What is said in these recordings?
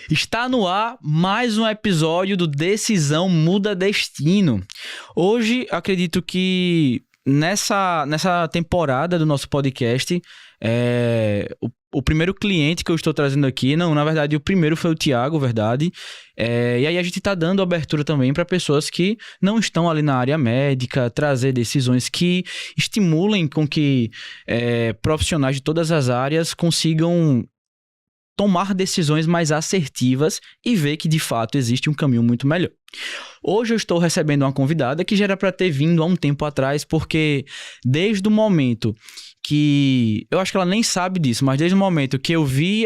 Está no ar mais um episódio do Decisão Muda Destino. Hoje, acredito que nessa temporada do nosso podcast, o primeiro cliente que eu estou trazendo aqui, na verdade, o primeiro foi o Thiago, verdade. E aí a gente está dando abertura também para pessoas que não estão ali na área médica, trazer decisões que estimulem com que profissionais de todas as áreas consigam tomar decisões mais assertivas e ver que, de fato, existe um caminho muito melhor. Hoje eu estou recebendo uma convidada que já era para ter vindo há um tempo atrás, porque desde o momento que... Eu acho que ela nem sabe disso, mas desde o momento que eu vi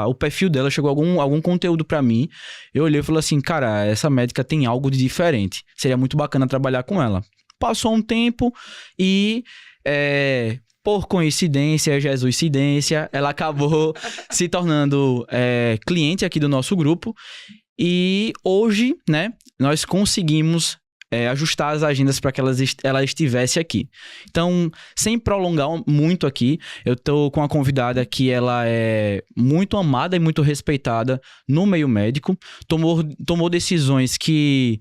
o perfil dela, chegou algum conteúdo para mim, eu olhei e falei assim, cara, essa médica tem algo de diferente. Seria muito bacana trabalhar com ela. Passou um tempo e... por coincidência, Jesuscidência, ela acabou se tornando cliente aqui do nosso grupo. E hoje, né, nós conseguimos ajustar as agendas para que ela estivesse aqui. Então, sem prolongar muito aqui, eu tô com uma convidada que ela é muito amada e muito respeitada no meio médico. Tomou decisões que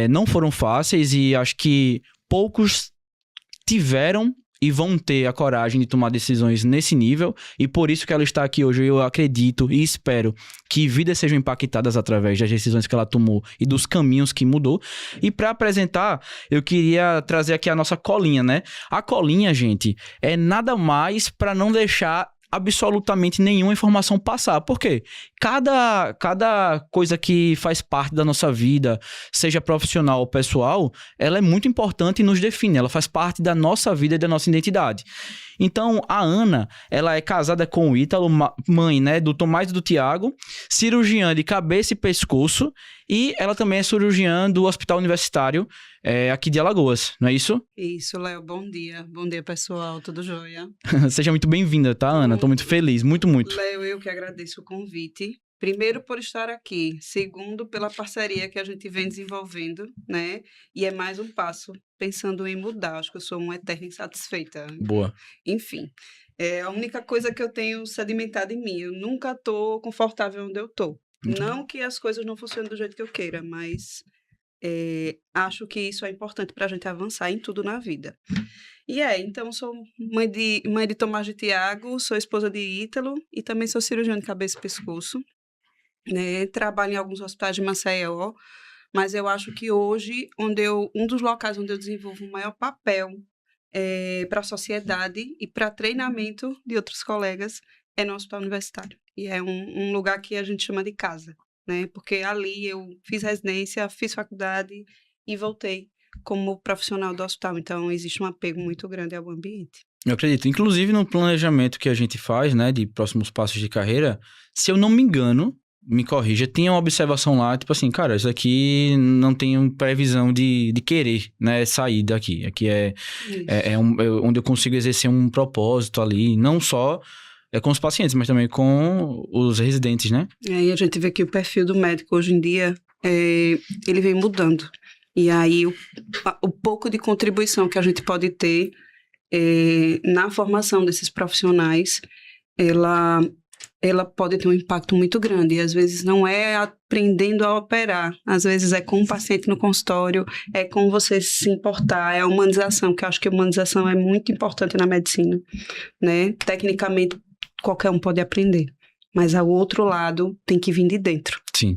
não foram fáceis e acho que poucos tiveram e vão ter a coragem de tomar decisões nesse nível, e por isso que ela está aqui hoje. Eu acredito e espero que vidas sejam impactadas através das decisões que ela tomou e dos caminhos que mudou. E para apresentar, eu queria trazer aqui a nossa colinha, né? A colinha, gente, é nada mais para não deixar absolutamente nenhuma informação passar. Por quê? Cada coisa que faz parte da nossa vida, seja profissional ou pessoal, ela é muito importante e nos define. Ela faz parte da nossa vida e da nossa identidade. Então, a Ana, ela é casada com o Ítalo, mãe, né, do Tomás e do Thiago, cirurgiã de cabeça e pescoço, e ela também é cirurgiã do Hospital Universitário aqui de Alagoas, não é isso? Isso, Léo, bom dia. Bom dia, pessoal, tudo jóia? Seja muito bem-vinda, tá, Ana? Tô muito feliz, muito. Léo, eu que agradeço o convite. Primeiro, por estar aqui. Segundo, pela parceria que a gente vem desenvolvendo, né? E é mais um passo pensando em mudar. Acho que eu sou uma eterna insatisfeita. Boa. Enfim, a única coisa que eu tenho sedimentado em mim. Eu nunca tô confortável onde eu tô. Não que as coisas não funcionem do jeito que eu queira, mas acho que isso é importante para a gente avançar em tudo na vida. Então, sou mãe de Tomás e Thiago, sou esposa de Ítalo e também sou cirurgiã de cabeça e pescoço. Né? Trabalho em alguns hospitais de Maceió, mas eu acho que hoje, um dos locais onde eu desenvolvo o maior papel para a sociedade e para treinamento de outros colegas é no Hospital Universitário. E é um lugar que a gente chama de casa, né? Porque ali eu fiz residência, fiz faculdade e voltei como profissional do hospital. Então, existe um apego muito grande ao ambiente. Eu acredito. Inclusive, no planejamento que a gente faz, né, de próximos passos de carreira, se eu não me engano, me corrija, tinha uma observação lá, tipo assim, cara, isso aqui não tenho previsão de querer, né, sair daqui. Aqui é onde eu consigo exercer um propósito ali, não só com os pacientes, mas também com os residentes, né? E a gente vê que o perfil do médico hoje em dia, ele vem mudando. E aí, o pouco de contribuição que a gente pode ter na formação desses profissionais, ela pode ter um impacto muito grande. E às vezes não é aprendendo a operar, às vezes é com o paciente no consultório, é com você se importar, é a humanização, que eu acho que a humanização é muito importante na medicina, né? Tecnicamente, qualquer um pode aprender, mas o outro lado tem que vir de dentro. Sim.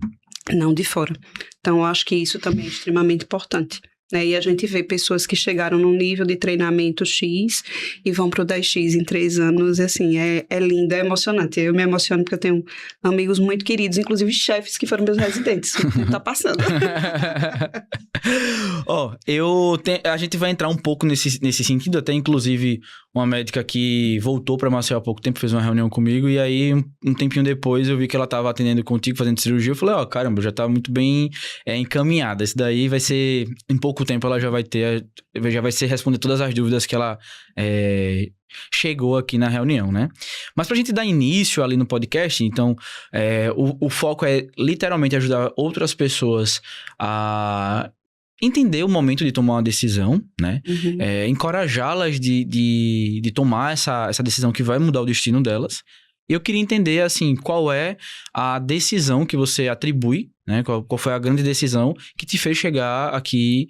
Não de fora. Então, eu acho que isso também é extremamente importante. Né? E a gente vê pessoas que chegaram num nível de treinamento X e vão para o 10X em 3 anos, e assim, é lindo, é emocionante. Eu me emociono porque eu tenho amigos muito queridos, inclusive chefes que foram meus residentes. Tá passando. A gente vai entrar um pouco nesse sentido, até inclusive uma médica que voltou para Maceió há pouco tempo, fez uma reunião comigo, e aí um tempinho depois eu vi que ela estava atendendo contigo, fazendo cirurgia, eu falei, caramba, já tá muito bem encaminhada, isso daí vai ser, em pouco tempo ela já vai ser responder todas as dúvidas que ela chegou aqui na reunião, né? Mas pra gente dar início ali no podcast, então, o foco é literalmente ajudar outras pessoas a entender o momento de tomar uma decisão, né? Uhum. Encorajá-las de tomar essa decisão que vai mudar o destino delas. E eu queria entender, assim, qual é a decisão que você atribui, né? Qual foi a grande decisão que te fez chegar aqui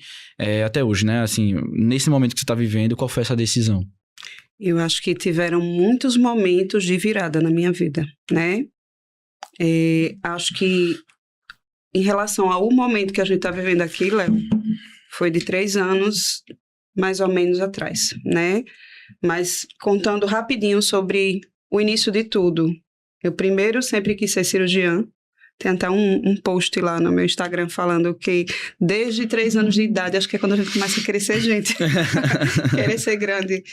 até hoje, né? Assim, nesse momento que você está vivendo, qual foi essa decisão? Eu acho que tiveram muitos momentos de virada na minha vida, né? Acho que em relação ao momento que a gente está vivendo aqui, Léo, foi de 3 anos, mais ou menos, atrás, né? Mas contando rapidinho sobre o início de tudo. Eu primeiro sempre quis ser cirurgiã. Tem até um post lá no meu Instagram falando que desde 3 anos de idade, acho que é quando a gente começa a querer ser gente, querer ser grande,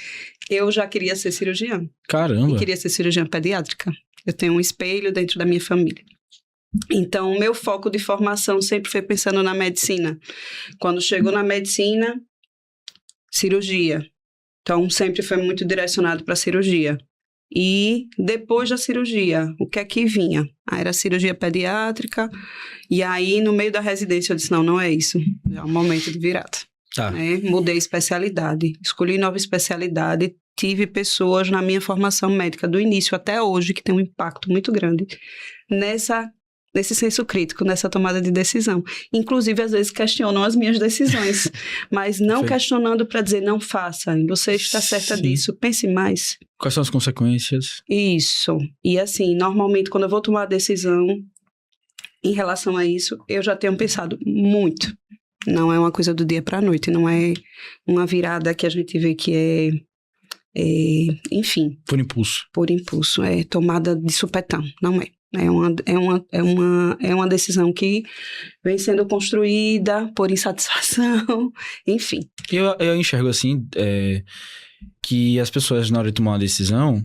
eu já queria ser cirurgiã. Caramba! E queria ser cirurgiã pediátrica. Eu tenho um espelho dentro da minha família. Então, o meu foco de formação sempre foi pensando na medicina. Quando chegou na medicina, cirurgia. Então, sempre foi muito direcionado para cirurgia. E depois da cirurgia, o que é que vinha? Era cirurgia pediátrica. E aí, no meio da residência, eu disse, não é isso. Já é um momento de virada. Tá. Né? Mudei especialidade. Escolhi nova especialidade. Tive pessoas na minha formação médica, do início até hoje, que tem um impacto muito grande nesse senso crítico, nessa tomada de decisão. Inclusive, às vezes, questionam as minhas decisões, mas não questionando para dizer, não faça, você está certa disso, pense mais. Quais são as consequências? Isso. E assim, normalmente, quando eu vou tomar a decisão em relação a isso, eu já tenho pensado muito. Não é uma coisa do dia para a noite, não é uma virada que a gente vê que enfim. Por impulso. Por impulso, é tomada de supetão, não é. É uma decisão que vem sendo construída por insatisfação, enfim. Eu enxergo assim, que as pessoas, na hora de tomar uma decisão,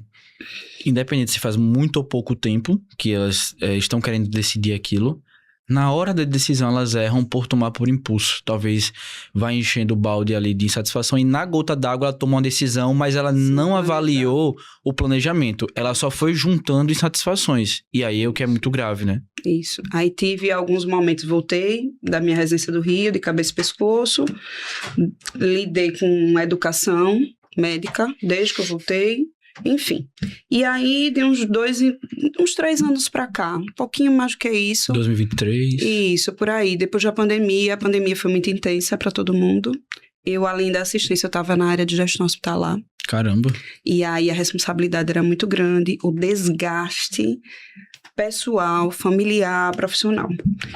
independente se faz muito ou pouco tempo que elas estão querendo decidir aquilo, na hora da decisão elas erram por tomar por impulso. Talvez vá enchendo o balde ali de insatisfação e na gota d'água ela tomou uma decisão, mas ela não avaliou o planejamento. Ela só foi juntando insatisfações. E aí é o que é muito grave, né? Isso. Aí tive alguns momentos, voltei da minha residência do Rio, de cabeça e pescoço, lidei com educação médica desde que eu voltei. Enfim, e aí de uns 3 anos pra cá, um pouquinho mais do que isso. 2023. Isso, por aí. Depois da pandemia, a pandemia foi muito intensa pra todo mundo. Eu, além da assistência, eu estava na área de gestão hospitalar. Caramba. E aí a responsabilidade era muito grande, o desgaste pessoal, familiar, profissional.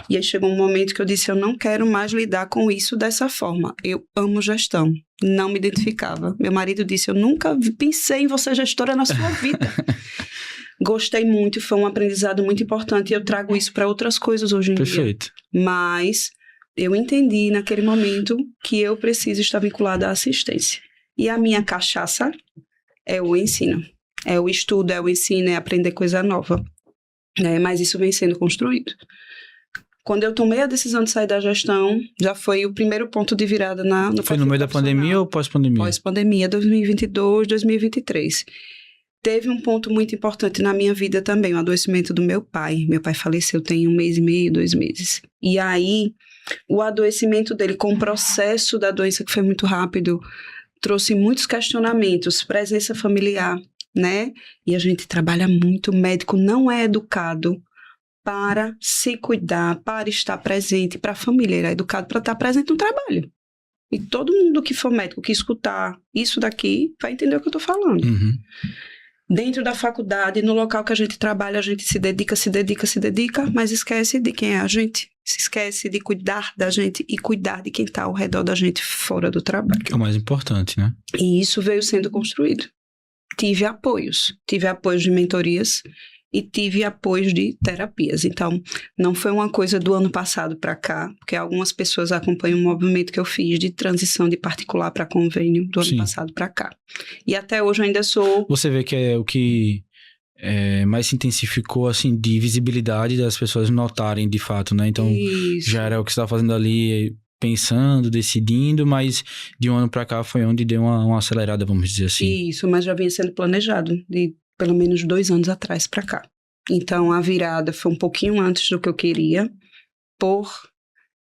E aí chegou um momento que eu disse, eu não quero mais lidar com isso dessa forma. Eu amo gestão. Não me identificava. Meu marido disse, eu nunca pensei em você gestora na sua vida. Gostei muito, foi um aprendizado muito importante e eu trago isso para outras coisas hoje em dia. Perfeito. Mas eu entendi naquele momento que eu preciso estar vinculada à assistência. E a minha cachaça é o ensino. É o estudo, é o ensino, é aprender coisa nova. Mas isso vem sendo construído. Quando eu tomei a decisão de sair da gestão, já foi o primeiro ponto de virada no Foi no meio da pandemia ou pós-pandemia? Pós-pandemia, 2022, 2023. Teve um ponto muito importante na minha vida também, o adoecimento do meu pai. Meu pai faleceu tem 1 mês e meio, 2 meses. E aí, o adoecimento dele, com o processo da doença que foi muito rápido, trouxe muitos questionamentos, presença familiar, né? E a gente trabalha muito, o médico não é educado para se cuidar, para estar presente, para a família, ele é educado para estar presente no trabalho. E todo mundo que for médico, que escutar isso daqui, vai entender o que eu estou falando. Uhum. Dentro da faculdade, no local que a gente trabalha, a gente se dedica, mas esquece de quem é a gente. Se esquece de cuidar da gente e cuidar de quem está ao redor da gente fora do trabalho. Que é o mais importante, né? E isso veio sendo construído. Tive apoios de mentorias e tive apoios de terapias. Então, não foi uma coisa do ano passado para cá, porque algumas pessoas acompanham o movimento que eu fiz de transição de particular para convênio do ano passado para cá. E até hoje eu ainda sou... Você vê que é o que mais se intensificou, assim, de visibilidade das pessoas notarem de fato, né? Então, já era o que você estava fazendo ali... pensando, decidindo, mas de um ano para cá foi onde deu uma acelerada, vamos dizer assim. Isso, mas já vinha sendo planejado, de pelo menos 2 anos atrás para cá. Então, a virada foi um pouquinho antes do que eu queria, por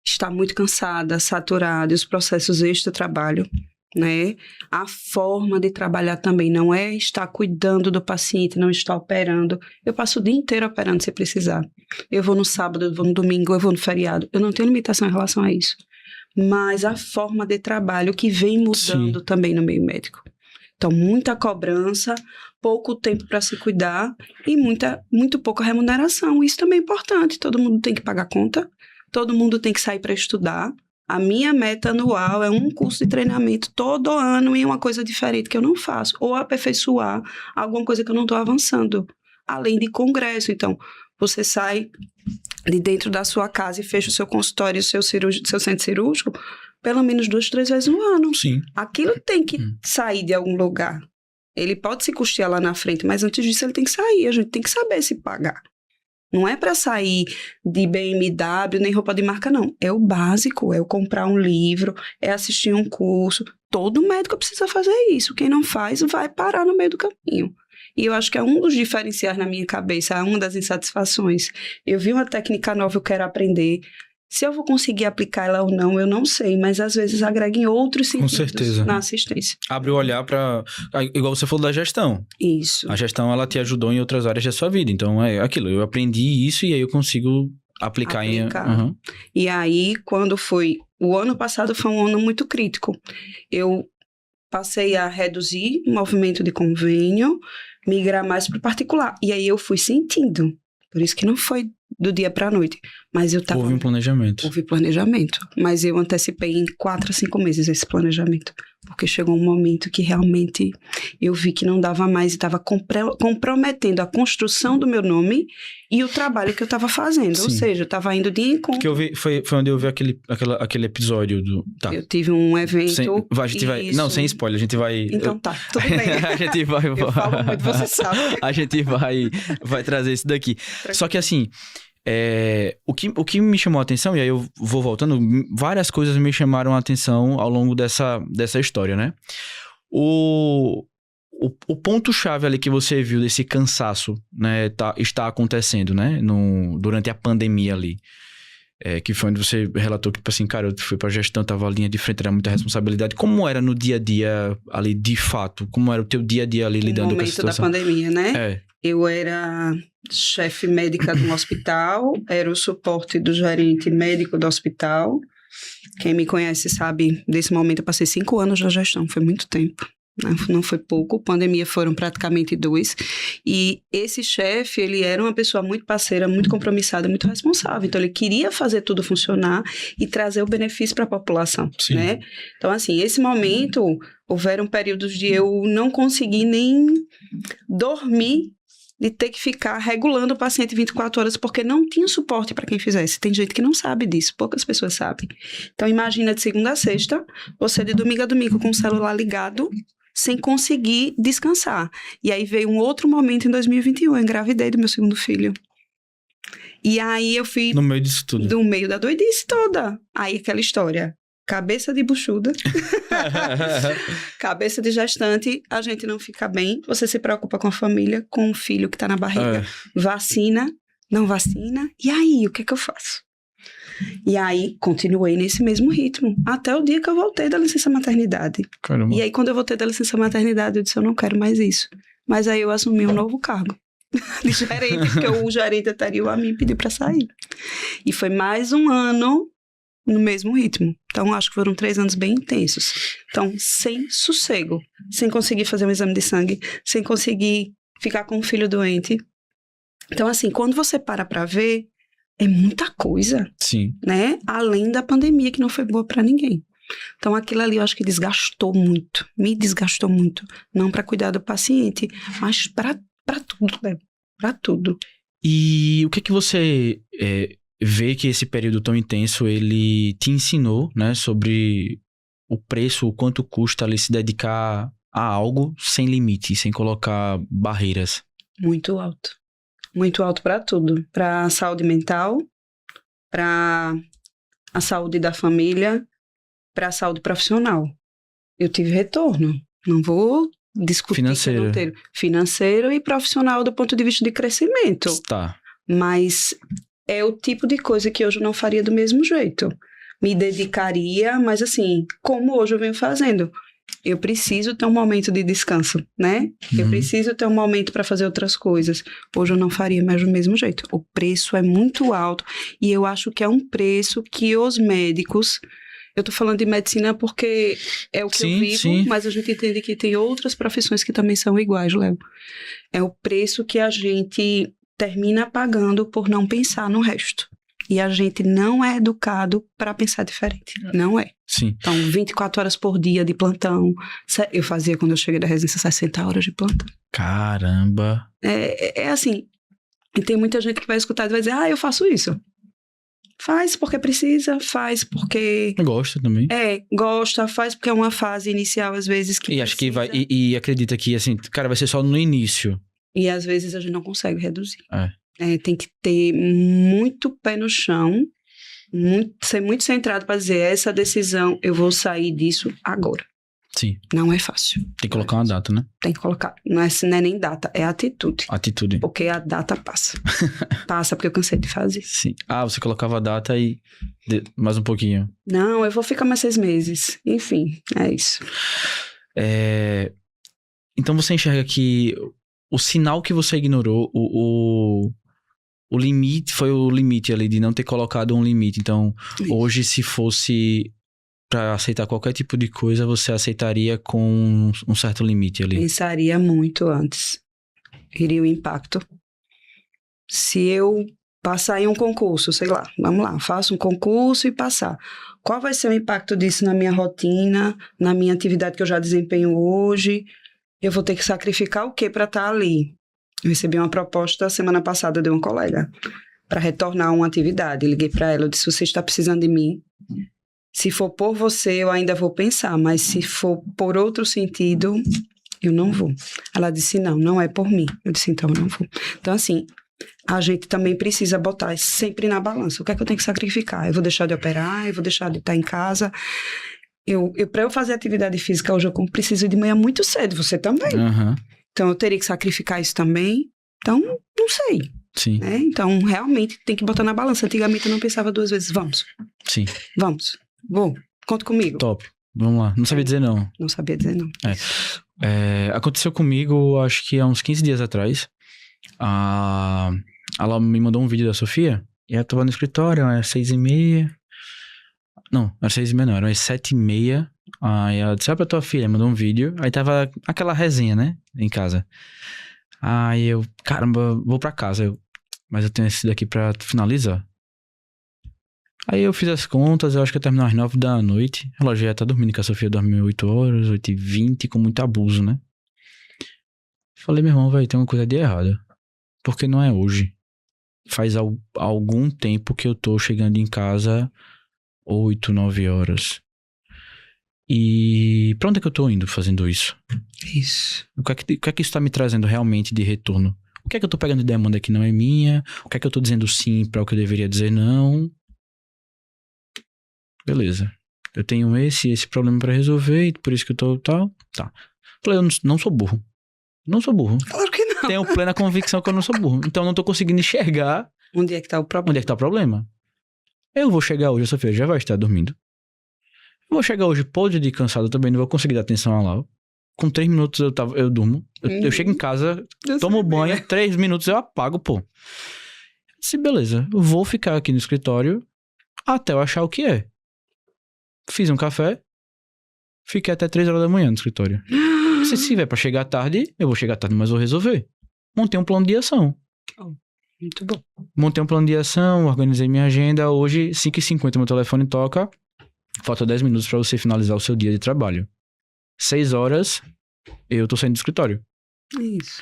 estar muito cansada, saturada, e os processos extra-trabalho né? A forma de trabalhar também não é estar cuidando do paciente, não estar operando. Eu passo o dia inteiro operando se precisar. Eu vou no sábado, eu vou no domingo, eu vou no feriado. Eu não tenho limitação em relação a isso. Mas a forma de trabalho que vem mudando Sim. também no meio médico. Então, muita cobrança, pouco tempo para se cuidar e muito pouca remuneração. Isso também é importante. Todo mundo tem que pagar conta, todo mundo tem que sair para estudar. A minha meta anual é um curso de treinamento todo ano em uma coisa diferente que eu não faço. Ou aperfeiçoar alguma coisa que eu não estou avançando. Além de congresso. Então, você sai de dentro da sua casa e fecha o seu consultório, seu centro cirúrgico, pelo menos 2, 3 vezes no ano. Sim. Aquilo tem que sair de algum lugar. Ele pode se custear lá na frente, mas antes disso ele tem que sair. A gente tem que saber se pagar. Não é para sair de BMW, nem roupa de marca, não. É o básico, é eu comprar um livro, é assistir um curso. Todo médico precisa fazer isso. Quem não faz vai parar no meio do caminho. E eu acho que é um dos diferenciais na minha cabeça, é uma das insatisfações. Eu vi uma técnica nova, eu quero aprender. Se eu vou conseguir aplicar ela ou não, eu não sei, mas às vezes agrega em outros sentidos na assistência. Abre o olhar para... Igual você falou da gestão. Isso. A gestão, ela te ajudou em outras áreas da sua vida. Então, é aquilo. Eu aprendi isso e aí eu consigo aplicar. Uhum. E aí, quando foi... O ano passado foi um ano muito crítico. Eu passei a reduzir o movimento de convênio, migrar mais para o particular. E aí eu fui sentindo. Por isso que não foi do dia para a noite. Mas eu tava... Houve um planejamento. Houve planejamento. Mas eu antecipei em 4 a 5 meses esse planejamento. Porque chegou um momento que realmente eu vi que não dava mais e estava comprometendo a construção do meu nome e o trabalho que eu estava fazendo. Sim. Ou seja, eu estava indo de encontro. Porque eu vi, foi onde eu vi aquele episódio do... Tá. Eu tive um evento... A gente vai... Não, sem spoiler, a gente vai... Então tá, tudo bem. A gente vai... Eu falo muito, você sabe. A gente vai trazer isso daqui. Só que assim... O que me chamou a atenção, e aí eu vou voltando, várias coisas me chamaram a atenção ao longo dessa história, né? O ponto-chave ali que você viu desse cansaço, né, está acontecendo, né, durante a pandemia ali, que foi onde você relatou que, tipo assim, cara, eu fui pra gestão, tava a linha de frente, era muita responsabilidade. Como era no dia a dia ali, de fato? Como era o teu dia a dia ali lidando com a situação? No momento da pandemia, né? Eu era chefe médica de um hospital, era o suporte do gerente médico do hospital. Quem me conhece sabe, desse momento eu passei 5 anos na gestão, foi muito tempo. Não foi pouco, pandemia foram praticamente 2. E esse chefe, ele era uma pessoa muito parceira, muito compromissada, muito responsável. Então, ele queria fazer tudo funcionar e trazer o benefício para a população, né? Então, assim, esse momento, houveram períodos de eu não conseguir nem dormir, de ter que ficar regulando o paciente 24 horas, porque não tinha suporte para quem fizesse. Tem gente que não sabe disso, poucas pessoas sabem. Então, imagina de segunda a sexta, você de domingo a domingo com o celular ligado, sem conseguir descansar. E aí veio um outro momento em 2021, eu engravidei do meu segundo filho. E aí eu fui... No meio disso tudo. No meio da doidice toda. Aí aquela história... Cabeça de buchuda, cabeça de gestante, a gente não fica bem, você se preocupa com a família, com o filho que tá na barriga, vacina, não vacina, e aí, o que é que eu faço? E aí, continuei nesse mesmo ritmo, até o dia que eu voltei da licença maternidade. Caramba. E aí, quando eu voltei da licença maternidade, eu disse, eu não quero mais isso. Mas aí eu assumi um novo cargo de gerente, porque o gerente anterior a mim pediu para sair. E foi mais um ano no mesmo ritmo. Então, acho que foram 3 anos bem intensos. Então, sem sossego, sem conseguir fazer um exame de sangue, sem conseguir ficar com um filho doente. Então, assim, quando você para ver, é muita coisa. Sim. Né? Além da pandemia, que não foi boa para ninguém. Então, aquilo ali eu acho que desgastou muito, me desgastou muito. Não para cuidar do paciente, mas para tudo, né? Para tudo. E o que é que você... vê que esse período tão intenso, ele te ensinou, né, sobre o preço, o quanto custa ali se dedicar a algo sem limite, sem colocar barreiras? Muito alto. Muito alto para tudo. Para a saúde mental, para a saúde da família, para a saúde profissional. Eu tive retorno. Não vou discutir. Financeiro e profissional do ponto de vista de crescimento. Tá. Mas... é o tipo de coisa que hoje eu não faria do mesmo jeito. Me dedicaria, mas assim, como hoje eu venho fazendo. Eu preciso ter um momento de descanso, né? Eu preciso ter um momento para fazer outras coisas. Hoje eu não faria mais do mesmo jeito. O preço é muito alto e eu acho que é um preço que os médicos... Eu tô falando de medicina porque é o que eu vivo, mas a gente entende que tem outras profissões que também são iguais, Léo. É o preço que a gente termina pagando por não pensar no resto. E a gente não é educado para pensar diferente. Não é. Sim. Então, 24 horas por dia de plantão. Eu fazia, quando eu cheguei da residência, 60 horas de plantão. Caramba. É assim. E tem muita gente que vai escutar e vai dizer, eu faço isso. Faz porque precisa, faz porque... Gosta também. Gosta, faz porque é uma fase inicial, às vezes, que acho que vai... E acredita que, assim, cara, vai ser só no início. E, às vezes, a gente não consegue reduzir. Tem que ter muito pé no chão, ser muito centrado para dizer, essa decisão, eu vou sair disso agora. Sim. Não é fácil. Tem que colocar uma data, né? Tem que colocar. Não é nem data, é atitude. Atitude. Porque a data passa. Passa porque eu cansei de fazer. Sim. Você colocava a data e mais um pouquinho. Não, eu vou ficar mais 6 meses. Enfim, é isso. Então você enxerga que o sinal que você ignorou, o limite, foi o limite ali de não ter colocado um limite. Então, hoje, se fosse para aceitar qualquer tipo de coisa, você aceitaria com um certo limite ali? Pensaria muito antes. Iria o impacto. Se eu passar em um concurso, sei lá, vamos lá, faço um concurso e passar. Qual vai ser o impacto disso na minha rotina, na minha atividade que eu já desempenho hoje? Eu vou ter que sacrificar o quê para estar ali? Eu recebi uma proposta semana passada de uma colega para retornar a uma atividade. Liguei para ela, eu disse, você está precisando de mim? Se for por você, eu ainda vou pensar, mas se for por outro sentido, eu não vou. Ela disse, não é por mim. Eu disse, então eu não vou. Então, assim, a gente também precisa botar sempre na balança. O que é que eu tenho que sacrificar? Eu vou deixar de operar? Eu vou deixar de estar em casa? Para eu fazer atividade física hoje, eu preciso ir de manhã muito cedo. Você também. Uhum. Então, eu teria que sacrificar isso também. Então, não sei. Sim. Né? Então, realmente, tem que botar na balança. Antigamente, eu não pensava 2 vezes. Vamos. Sim. Vamos. Vou. Conta comigo. Top. Vamos lá. Não sabia dizer não. Não sabia dizer não. Aconteceu comigo, acho que há uns 15 dias atrás. Ela me mandou um vídeo da Sofia. E ela tava no escritório, era 6h30. Não, era 6h30 não, era 7h30. Aí ela disse, pra tua filha, mandou um vídeo. Aí tava aquela resenha, né? Em casa. Aí eu, caramba, vou pra casa. Mas eu tenho esse daqui pra finalizar. Aí eu fiz as contas, eu acho que eu terminei às 9 da noite. Ela já tá dormindo, que a Sofia dormiu 8 horas, 8h20, com muito abuso, né? Falei, meu irmão, vai ter uma coisa de errada. Porque não é hoje. Faz algum tempo que eu tô chegando em casa 8, 9 horas. E pra onde é que eu tô indo fazendo isso? Isso. O que é que isso tá me trazendo realmente de retorno? O que é que eu tô pegando de demanda que não é minha? O que é que eu tô dizendo sim pra o que eu deveria dizer não? Beleza. Eu tenho esse problema pra resolver e por isso que eu tô tal. Tá. Falei, eu não sou burro. Não sou burro. Claro que não. Tenho plena convicção que eu não sou burro. Então eu não tô conseguindo enxergar onde é que tá o problema. Onde é que tá o problema. Eu vou chegar hoje, a Sofia já vai estar dormindo. Eu vou chegar hoje, pode de cansado, eu também não vou conseguir dar atenção a Lau. Com 3 minutos eu durmo. Eu chego em casa, tomo banho, 3 minutos eu apago, pô. Se beleza, eu vou ficar aqui no escritório até eu achar o que é. Fiz um café, fiquei até 3 horas da manhã no escritório. Se tiver pra chegar tarde, eu vou chegar tarde, mas vou resolver. Montei um plano de ação. Muito bom. Montei um plano de ação, organizei minha agenda. Hoje, 5h50, meu telefone toca. Falta 10 minutos pra você finalizar o seu dia de trabalho. 6 horas, eu tô saindo do escritório. Isso.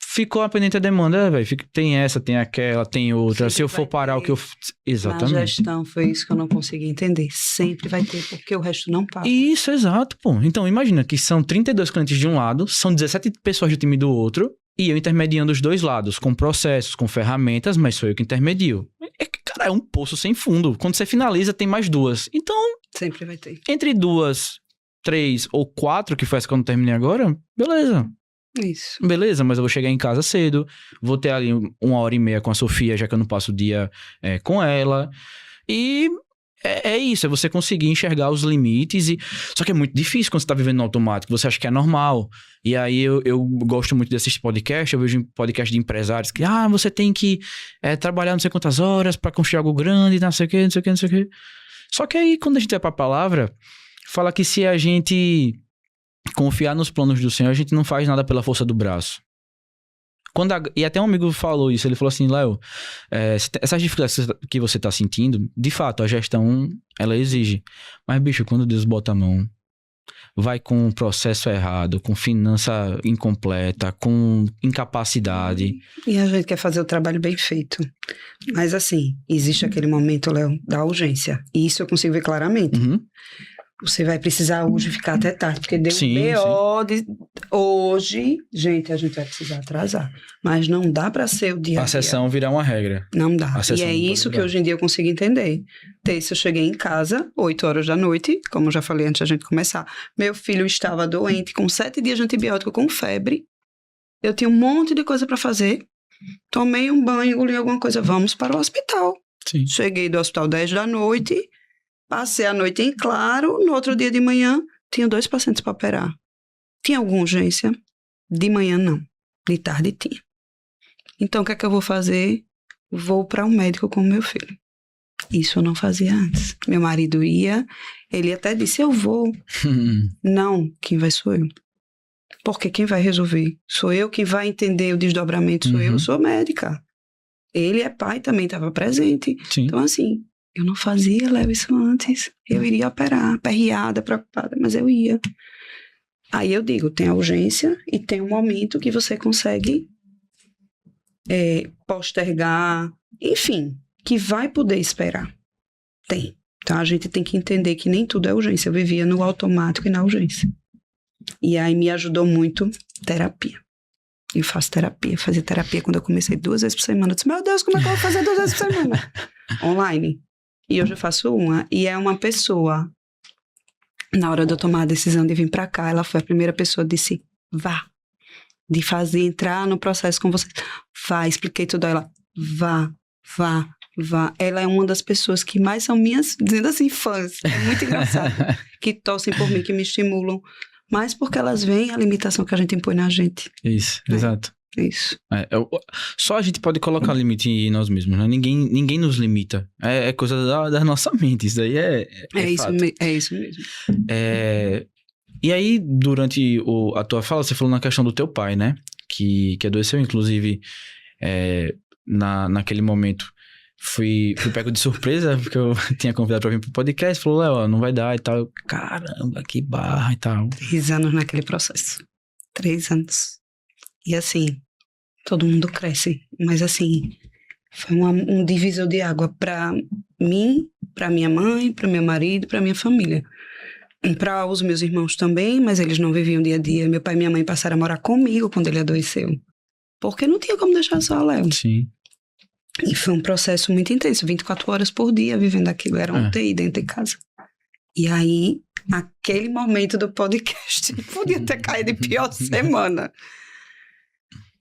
Ficou a pendente a demanda, velho. Tem essa, tem aquela, tem outra. Sempre se eu for parar o que eu... Exatamente. Na gestão, foi isso que eu não consegui entender. Sempre vai ter, porque o resto não para. Isso, exato, pô. Então, imagina que são 32 clientes de um lado, são 17 pessoas do time do outro, e eu intermediando os dois lados, com processos, com ferramentas, mas sou eu que intermedio. Cara, é um poço sem fundo. Quando você finaliza, tem mais 2. Então... Sempre vai ter. Entre 2, 3 ou 4, que foi essa que eu não terminei agora, beleza. Isso. Beleza, mas eu vou chegar em casa cedo, vou ter ali 1h30 com a Sofia, já que eu não passo o dia com ela. E é isso, é você conseguir enxergar os limites. Só que é muito difícil quando você tá vivendo no automático, você acha que é normal. E aí eu gosto muito de assistir podcast, eu vejo podcast de empresários que, você tem que trabalhar não sei quantas horas pra construir algo grande, não sei o quê, não sei o quê, não sei o quê. Só que aí, quando a gente vai pra palavra, fala que se a gente confiar nos planos do Senhor, a gente não faz nada pela força do braço. E até um amigo falou isso, ele falou assim, Léo, essas dificuldades que você tá sentindo, de fato, a gestão, ela exige. Mas, bicho, quando Deus bota a mão, vai com o processo errado, com finança incompleta, com incapacidade. E a gente quer fazer o trabalho bem feito. Mas assim, existe aquele momento, Léo, da urgência. E isso eu consigo ver claramente. Uhum. Você vai precisar hoje ficar até tarde, porque deu Sim, um BO hoje, gente, a gente vai precisar atrasar. Mas não dá para ser o dia a dia. A sessão virar uma regra. Não dá. E é não isso que hoje em dia eu consigo entender. Terça eu cheguei em casa, 8 horas da noite, como eu já falei antes da gente começar. Meu filho estava doente, com 7 dias de antibiótico, com febre. Eu tinha um monte de coisa para fazer. Tomei um banho, engoli alguma coisa. Vamos para o hospital. Sim. Cheguei do hospital 10 da noite. Passei a noite em claro, no outro dia de manhã, tinha 2 pacientes para operar. Tinha alguma urgência? De manhã, não. De tarde, tinha. Então, o que é que eu vou fazer? Vou para um médico com o meu filho. Isso eu não fazia antes. Meu marido ia, ele até disse, eu vou. Não, quem vai sou eu. Porque quem vai resolver? Sou eu, quem vai entender o desdobramento sou eu, sou médica. Ele é pai, também estava presente. Sim. Então, assim... Eu não fazia, Léo, isso antes. Eu iria operar, perreada, preocupada, mas eu ia. Aí eu digo, tem a urgência e tem um momento que você consegue postergar, enfim, que vai poder esperar. Tem. Então a gente tem que entender que nem tudo é urgência. Eu vivia no automático e na urgência. E aí me ajudou muito terapia. Eu faço terapia, fazia terapia quando eu comecei 2 vezes por semana. Eu disse, meu Deus, como é que eu vou fazer 2 vezes por semana? Online. E hoje eu faço uma. E é uma pessoa, na hora de eu tomar a decisão de vir pra cá, ela foi a primeira pessoa que disse, vá. De fazer, entrar no processo com você. Vá, expliquei tudo a ela. Vá. Ela é uma das pessoas que mais são minhas, dizendo assim, fãs. É muito engraçado. Que torcem por mim, que me estimulam. Mas porque elas veem a limitação que a gente impõe na gente. Isso, exato. Isso. Só a gente pode colocar limite em nós mesmos, né? Ninguém nos limita. É coisa da nossa mente. Isso daí é isso mesmo. E aí, durante a tua fala, você falou na questão do teu pai, né? Que adoeceu, inclusive, naquele momento. Fui pego de surpresa, porque eu tinha convidado pra vir pro podcast. Falou, Léo, não vai dar e tal. Eu, caramba, que barra e tal. 3 anos naquele processo. 3 anos. E assim, todo mundo cresce. Mas assim, foi um divisor de água pra mim, pra minha mãe, pro meu marido, pra minha família. Para os meus irmãos também, mas eles não viviam dia a dia. Meu pai e minha mãe passaram a morar comigo quando ele adoeceu. Porque não tinha como deixar só o Léo. Sim. E foi um processo muito intenso, 24 horas por dia vivendo aquilo. Era um UTI dentro de casa. E aí, aquele momento do podcast, podia ter caído em pior semana.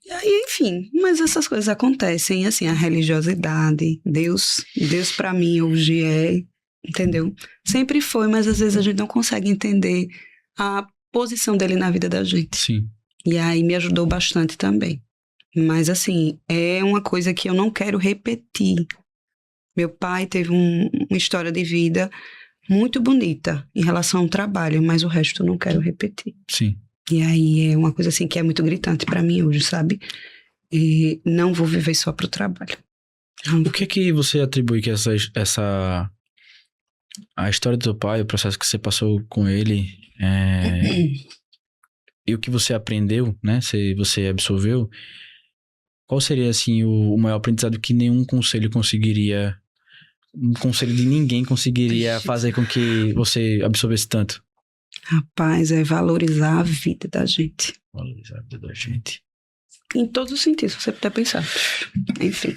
E aí, enfim, mas essas coisas acontecem. Assim, a religiosidade, Deus para mim hoje entendeu? Sempre foi, mas às vezes a gente não consegue entender a posição dele na vida da gente. Sim. E aí me ajudou bastante também. Mas assim, é uma coisa que eu não quero repetir. Meu pai teve uma história de vida muito bonita em relação ao trabalho, mas o resto eu não quero repetir. Sim. E aí é uma coisa assim que é muito gritante pra mim hoje, sabe? E não vou viver só pro trabalho. O que é que você atribui que a história do teu pai, o processo que você passou com ele, e o que você aprendeu, né? Se você absorveu, qual seria, assim, o maior aprendizado que nenhum conselho conseguiria, um conselho de ninguém conseguiria fazer com que você absorvesse tanto? Rapaz, é valorizar a vida da gente. Valorizar a vida da gente. Em todos os sentidos, se você puder pensar. Enfim,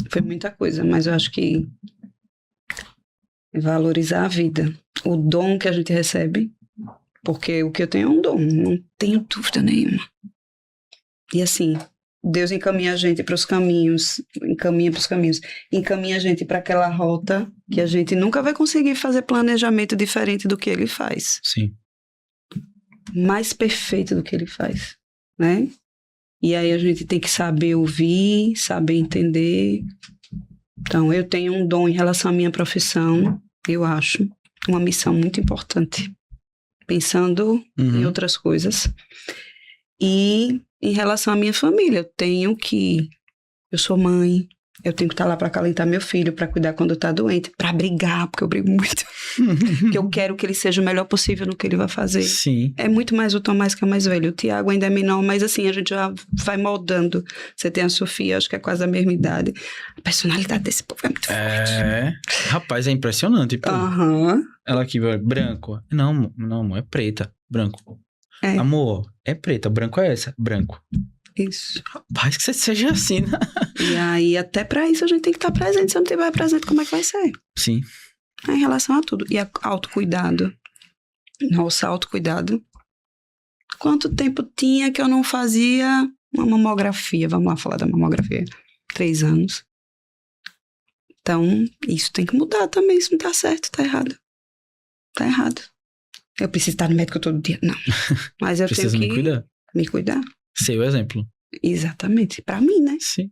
foi muita coisa, mas eu acho que valorizar a vida, o dom que a gente recebe, porque o que eu tenho é um dom, não tenho dúvida nenhuma. E assim, Deus encaminha a gente para os caminhos, encaminha a gente para aquela rota que a gente nunca vai conseguir fazer planejamento diferente do que ele faz. Sim. Mais perfeito do que ele faz, né? E aí a gente tem que saber ouvir, saber entender. Então, eu tenho um dom em relação à minha profissão, eu acho, uma missão muito importante, pensando em outras coisas. E em relação à minha família, eu sou mãe, eu tenho que estar lá para acalentar meu filho, para cuidar quando está doente, para brigar, porque eu brigo muito. Porque eu quero que ele seja o melhor possível no que ele vai fazer. Sim. É muito mais o Tomás que é mais velho. O Tiago ainda é menor, mas assim, a gente já vai moldando. Você tem a Sofia, acho que é quase a mesma idade. A personalidade desse povo é muito forte. Rapaz, é impressionante. Pô. Ela aqui, branco. Não, amor, é preta. Branco. Amor, é preta. Branco é essa. Branco. Isso. Rapaz, que você seja assim, né? E aí, até pra isso, a gente tem que estar presente. Se eu não estiver presente, como é que vai ser? Sim. Em relação a tudo. E autocuidado. Nossa, autocuidado. Quanto tempo tinha que eu não fazia uma mamografia? Vamos lá falar da mamografia. 3 anos. Então, isso tem que mudar também. Isso não tá certo, tá errado. Tá errado. Eu preciso estar no médico todo dia? Não. Mas eu tenho que me cuidar. Ser o exemplo. Exatamente. Pra mim, né? Sim.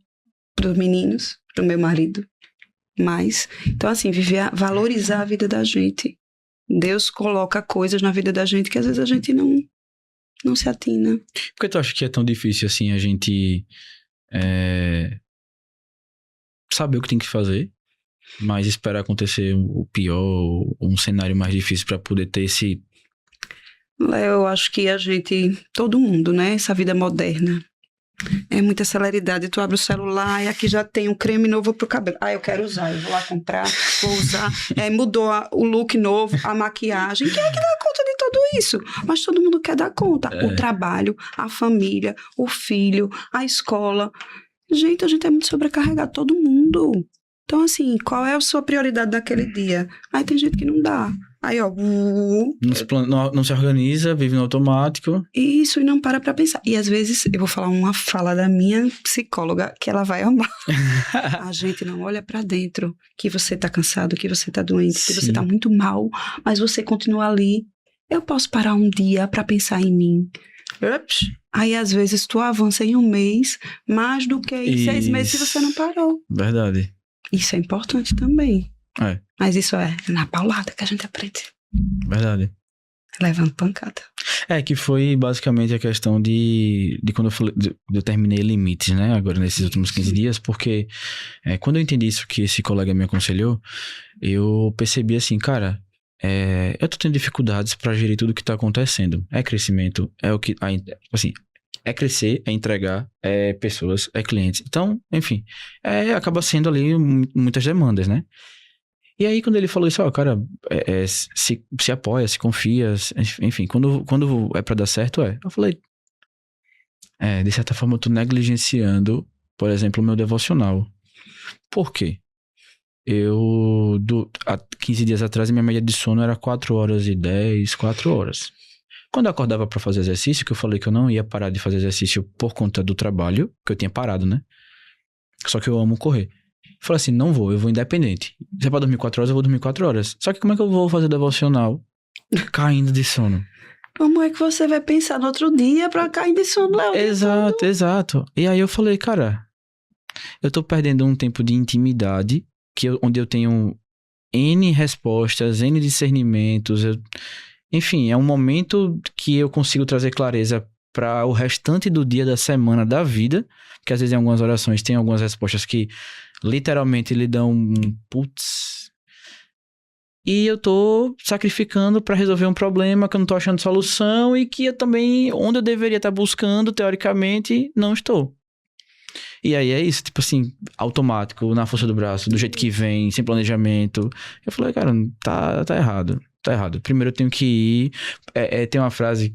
Pros meninos, pro meu marido. Mas, então assim, valorizar a vida da gente. Deus coloca coisas na vida da gente que às vezes a gente não se atina. Por que tu acha que é tão difícil assim a gente saber o que tem que fazer, mas esperar acontecer o pior, um cenário mais difícil para poder ter esse... Eu acho que todo mundo, né? Essa vida moderna. É muita celeridade. Tu abre o celular e aqui já tem um creme novo pro cabelo. Eu quero usar, eu vou lá comprar, vou usar. Mudou o look novo, a maquiagem. Quem é que dá conta de tudo isso? Mas todo mundo quer dar conta. O trabalho, a família, o filho, a escola. Gente, a gente é muito sobrecarregado, todo mundo. Então, assim, qual é a sua prioridade daquele dia? Aí tem gente que não dá. Aí, ó... Não se organiza, vive no automático. Isso, e não para pra pensar. E às vezes, eu vou falar uma fala da minha psicóloga, que ela vai amar. A gente não olha pra dentro, que você tá cansado, que você tá doente, que você tá muito mal, mas você continua ali. Eu posso parar um dia pra pensar em mim. Ups. Aí, às vezes, tu avança em um mês, mais do que em 6 meses se você não parou. Verdade. Isso é importante também. Mas isso é na paulada que a gente aprende. Verdade. Levando pancada. Que foi basicamente a questão de quando eu terminei limites, né? Agora nesses últimos 15 dias, porque quando eu entendi isso que esse colega me aconselhou, eu percebi assim, cara, eu tô tendo dificuldades pra gerir tudo que tá acontecendo. É crescimento, é o que... assim, é crescer, é entregar, é pessoas, é clientes. Então, enfim, acaba sendo ali muitas demandas, né? E aí, quando ele falou isso, cara, se apoia, se confia, enfim, quando é pra dar certo, eu falei, de certa forma eu tô negligenciando, por exemplo, o meu devocional. Por quê? Há 15 dias atrás, a minha média de sono era 4h10, 4 horas. Quando eu acordava pra fazer exercício, que eu falei que eu não ia parar de fazer exercício por conta do trabalho, que eu tinha parado, né? Só que eu amo correr. Eu falei assim, não vou, eu vou independente. Se é pra dormir 4 horas, eu vou dormir 4 horas. Só que como é que eu vou fazer devocional caindo de sono? Como é que você vai pensar no outro dia pra cair de sono, Léo? Exato. E aí eu falei, cara, eu tô perdendo um tempo de intimidade, onde eu tenho N respostas, N discernimentos. Enfim, é um momento que eu consigo trazer clareza para o restante do dia, da semana, da vida. Porque às vezes em algumas orações tem algumas respostas que literalmente lhe dão um putz. E eu tô sacrificando para resolver um problema que eu não tô achando solução e que eu também, onde eu deveria estar buscando, teoricamente, não estou. E aí é isso, tipo assim, automático, na força do braço, do jeito que vem, sem planejamento. Eu falei, cara, tá errado. Tá errado. Primeiro eu tenho que ir... tem uma frase,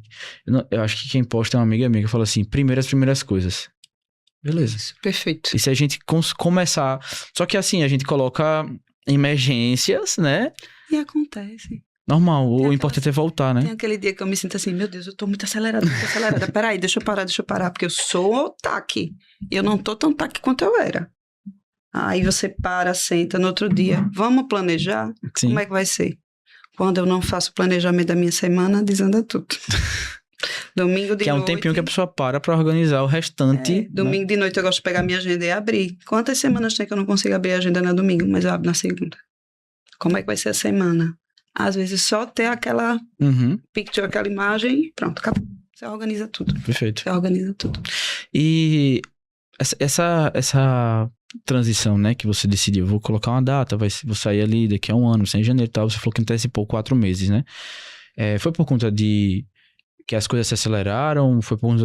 eu acho que quem posta é uma amiga minha que fala assim, primeiro as primeiras coisas. Beleza. Isso, perfeito. E se a gente começar... Só que assim, a gente coloca emergências, né? E acontece. Normal, o importante é voltar, Tem né? aquele dia que eu me sinto assim, meu Deus, eu tô muito acelerada, muito acelerada. Peraí, deixa eu parar, porque eu sou taque. Eu não tô tão taque quanto eu era. Aí você para, senta no outro dia. Vamos planejar? Sim. Como é que vai ser? Quando eu não faço o planejamento da minha semana, desanda tudo. Domingo de Que é um noite. tempinho que a pessoa para pra organizar o restante. Domingo de noite eu gosto de pegar minha agenda e abrir. Quantas semanas tem que eu não consigo abrir a agenda no domingo, mas eu abro na segunda? Como é que vai ser a semana? Às vezes só ter aquela Uhum, picture, aquela imagem, pronto, acabou. Você organiza tudo. perfeito. Você organiza tudo. E essa transição, né, que você decidiu, vou colocar uma data, vou sair ali daqui a um ano, sai em janeiro e tal, você falou que antecipou 4 meses, né? Foi por conta de que as coisas se aceleraram, foi por conta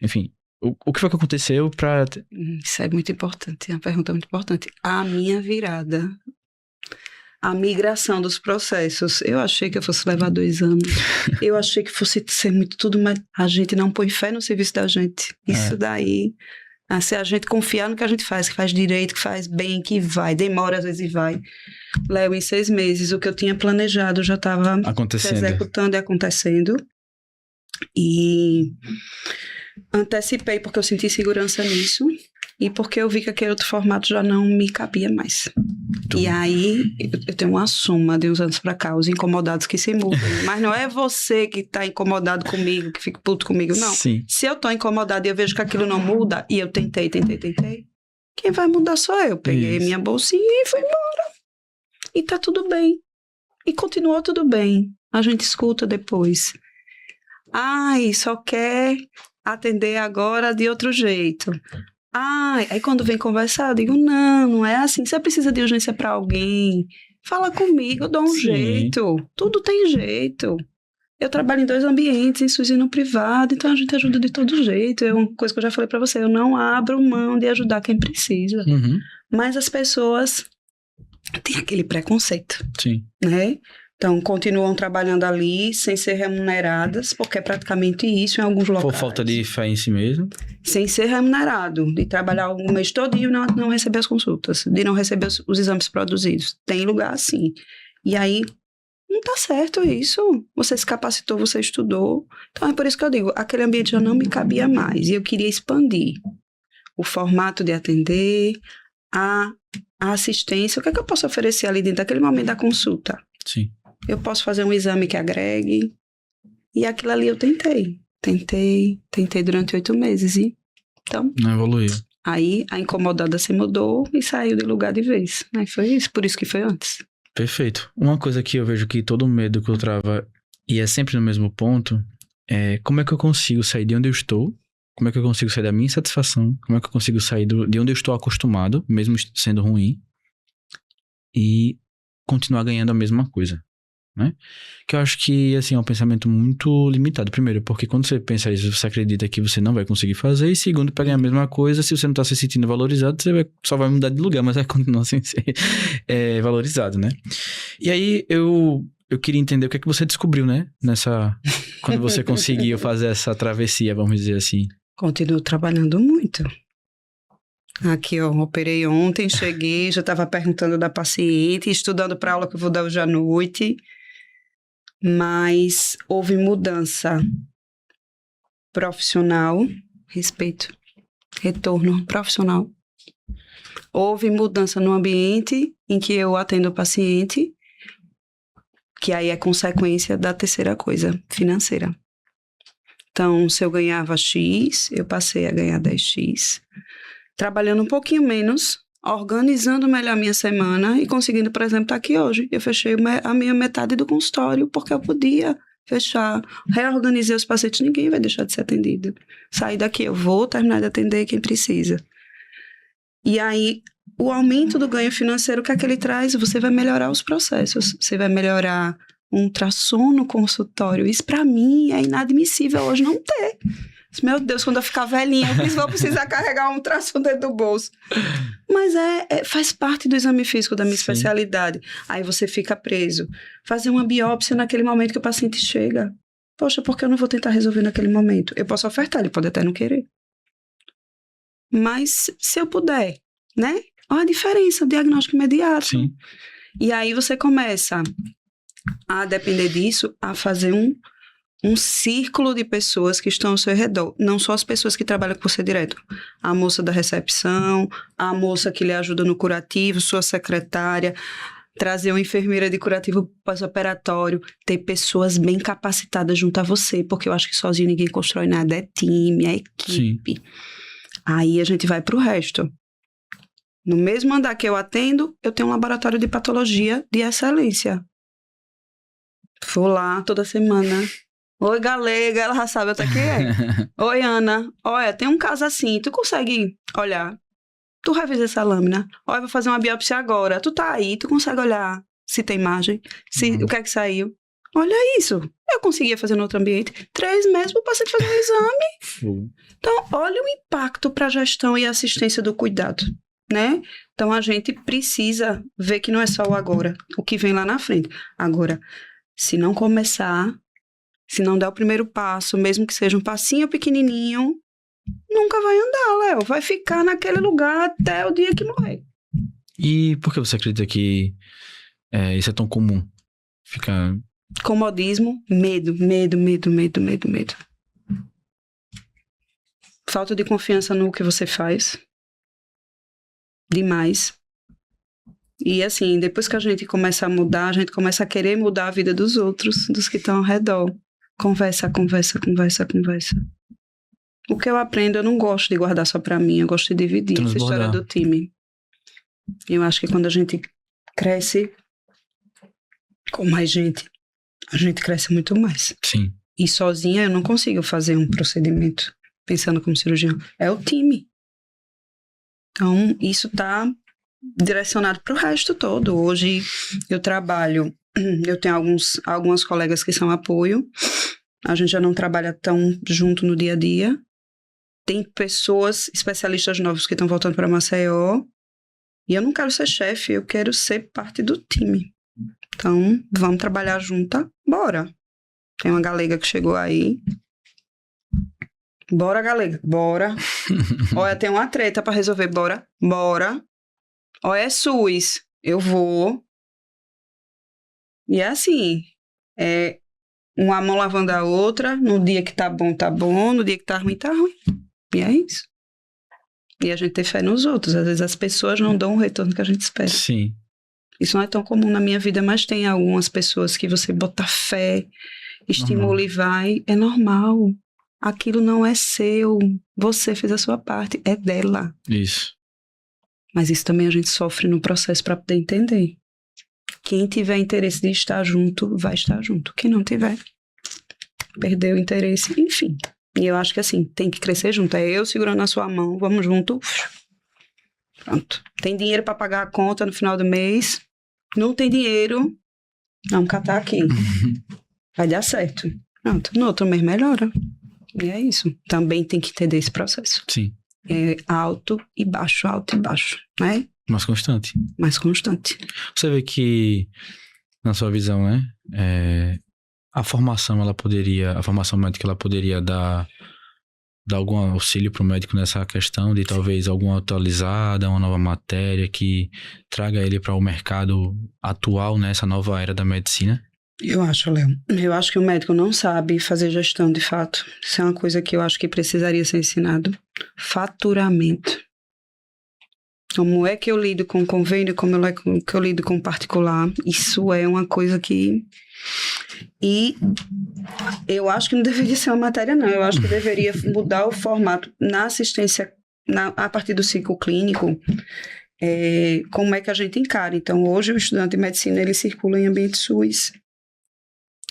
enfim, o que foi que aconteceu pra... Isso é muito importante, é uma pergunta muito importante. A minha virada, a migração dos processos, eu achei que eu fosse levar 2 anos, eu achei que fosse ser muito tudo, mas a gente não põe fé no serviço da gente. Isso daí, se a gente confiar no que a gente faz, que faz direito, que faz bem, que vai, demora às vezes e vai. Léo, em 6 meses, o que eu tinha planejado já estava se executando e acontecendo. E antecipei porque eu senti segurança nisso e porque eu vi que aquele outro formato já não me cabia mais. E aí, eu tenho uma soma de uns anos pra cá, os incomodados que se mudam. Mas não é você que tá incomodado comigo, que fica puto comigo, não. Sim. Se eu tô incomodada e eu vejo que aquilo não muda, e eu tentei, quem vai mudar sou eu. Peguei minha bolsinha e fui embora. E tá tudo bem. E continuou tudo bem. A gente escuta depois. Ai, só quer atender agora de outro jeito. Ai, aí quando vem conversar, eu digo, não é assim. Você precisa de urgência para alguém, fala comigo, eu dou um jeito. Tudo tem jeito. Eu trabalho em 2 ambientes, em SUS e no privado, então a gente ajuda de todo jeito. É uma coisa que eu já falei para você, eu não abro mão de ajudar quem precisa. Uhum. Mas as pessoas têm aquele preconceito, Sim. né? Então, continuam trabalhando ali sem ser remuneradas, porque é praticamente isso em alguns locais. Por falta de fé em si mesmo. Sem ser remunerado, de trabalhar o mês todinho e não receber as consultas, de não receber os exames produzidos. Tem lugar assim. E aí, não tá certo isso. Você se capacitou, você estudou. Então, é por isso que eu digo, aquele ambiente já não me cabia mais. E eu queria expandir o formato de atender, a assistência. O que é que eu posso oferecer ali dentro daquele momento da consulta? Sim. Eu posso fazer um exame que agregue. E aquilo ali eu tentei durante 8 meses e então... Não evoluiu. Aí a incomodada se mudou e saiu de lugar de vez. Aí foi isso, por isso que foi antes. Perfeito. Uma coisa que eu vejo que todo medo que eu trava, e é sempre no mesmo ponto, é como é que eu consigo sair de onde eu estou, como é que eu consigo sair da minha insatisfação, como é que eu consigo sair de onde eu estou acostumado, mesmo sendo ruim, e continuar ganhando a mesma coisa. Né? Que eu acho que, assim, é um pensamento muito limitado. Primeiro, porque quando você pensa isso, você acredita que você não vai conseguir fazer. E segundo, para ganhar a mesma coisa, se você não tá se sentindo valorizado, você só vai mudar de lugar, mas vai continuar sem ser valorizado, né? E aí, eu queria entender o que é que você descobriu, né? Quando você conseguiu fazer essa travessia, vamos dizer assim. Continuo trabalhando muito. Aqui, ó, operei ontem, cheguei, já estava perguntando da paciente, estudando para a aula que eu vou dar hoje à noite. Mas houve mudança profissional, respeito, retorno profissional. Houve mudança no ambiente em que eu atendo o paciente, que aí é consequência da terceira coisa, financeira. Então, se eu ganhava X, eu passei a ganhar 10X. Trabalhando um pouquinho menos, organizando melhor a minha semana e conseguindo, por exemplo, estar aqui hoje. Eu fechei a minha metade do consultório porque eu podia fechar. Reorganizei os pacientes, ninguém vai deixar de ser atendido. Sair daqui, eu vou terminar de atender quem precisa. E aí, o aumento do ganho financeiro, o que é que ele traz? Você vai melhorar os processos, você vai melhorar um ultrassom no consultório. Isso, para mim, é inadmissível hoje não ter. Meu Deus, quando eu ficar velhinha, eu vou precisar carregar um ultrassom dentro do bolso. Mas faz parte do exame físico da minha especialidade. Aí você fica preso. Fazer uma biópsia naquele momento que o paciente chega. Poxa, por que eu não vou tentar resolver naquele momento? Eu posso ofertar, ele pode até não querer. Mas se eu puder, né? Olha a diferença, o diagnóstico imediato. Sim. E aí você começa a depender disso, a fazer um círculo de pessoas que estão ao seu redor. Não só as pessoas que trabalham com você direto. A moça da recepção, a moça que lhe ajuda no curativo, sua secretária, trazer uma enfermeira de curativo pós-operatório, ter pessoas bem capacitadas junto a você, porque eu acho que sozinho ninguém constrói nada, é time, é equipe. Sim. Aí a gente vai pro resto. No mesmo andar que eu atendo, eu tenho um laboratório de patologia de excelência. Vou lá toda semana. Oi, galega, ela já sabe até quem é. Oi, Ana. Olha, tem um caso assim, tu consegue olhar? Tu revisa essa lâmina. Olha, vou fazer uma biópsia agora. Tu tá aí, tu consegue olhar se tem margem, o que é que saiu. Olha isso. Eu conseguia fazer no outro ambiente. 3 meses pro paciente fazer um exame. Então, olha o impacto para a gestão e assistência do cuidado, né? Então, a gente precisa ver que não é só o agora, o que vem lá na frente. Agora, se não começar, se não der o primeiro passo, mesmo que seja um passinho pequenininho, nunca vai andar, Léo. Vai ficar naquele lugar até o dia que morrer. E por que você acredita que isso é tão comum? Fica... Comodismo, medo. Falta de confiança no que você faz. Demais. E assim, depois que a gente começa a mudar, a gente começa a querer mudar a vida dos outros, dos que estão ao redor. Conversa. O que eu aprendo, eu não gosto de guardar só pra mim, eu gosto de dividir essa história do time. Eu acho que quando a gente cresce com mais gente, a gente cresce muito mais. Sim. E sozinha eu não consigo fazer um procedimento pensando como cirurgião. É o time. Então, isso tá direcionado pro resto todo. Hoje eu trabalho, eu tenho algumas colegas que são apoio. A gente já não trabalha tão junto no dia a dia. Tem pessoas, especialistas novos que estão voltando para Maceió. E eu não quero ser chefe, eu quero ser parte do time. Então, vamos trabalhar junta? Bora. Tem uma galega que chegou aí. Bora, galega. Bora. Olha, tem uma treta para resolver. Bora. Olha, é SUS. Eu vou. E é assim. É uma mão lavando a outra. No dia que tá bom, tá bom. No dia que tá ruim, tá ruim. E é isso. E a gente tem fé nos outros. Às vezes as pessoas não dão o retorno que a gente espera. Sim. Isso não é tão comum na minha vida, mas tem algumas pessoas que você bota fé, estimula e vai. É normal. Aquilo não é seu. Você fez a sua parte. É dela. Isso. Mas isso também a gente sofre no processo para poder entender. Quem tiver interesse de estar junto, vai estar junto. Quem não tiver, perdeu o interesse. Enfim. E eu acho que assim, tem que crescer junto. É eu segurando a sua mão, vamos junto. Pronto. Tem dinheiro para pagar a conta no final do mês? Não tem dinheiro? Vamos catar aqui. Vai dar certo. Pronto. No outro mês melhora. E é isso. Também tem que entender esse processo. Sim. É alto e baixo, né? Mais constante. Mais constante. Você vê que, na sua visão, né? A formação médica, ela poderia dar algum auxílio para o médico nessa questão de talvez alguma atualizada, uma nova matéria que traga ele para o mercado atual, nessa nova era da medicina? Eu acho, Léo. Eu acho que o médico não sabe fazer gestão de fato. Isso é uma coisa que eu acho que precisaria ser ensinado. Faturamento. Como é que eu lido com convênio, como é que eu lido com particular. Isso é uma coisa que... E eu acho que não deveria ser uma matéria, não. Eu acho que deveria mudar o formato na assistência, a partir do ciclo clínico, como é que a gente encara. Então, hoje o estudante de medicina, ele circula em ambiente SUS.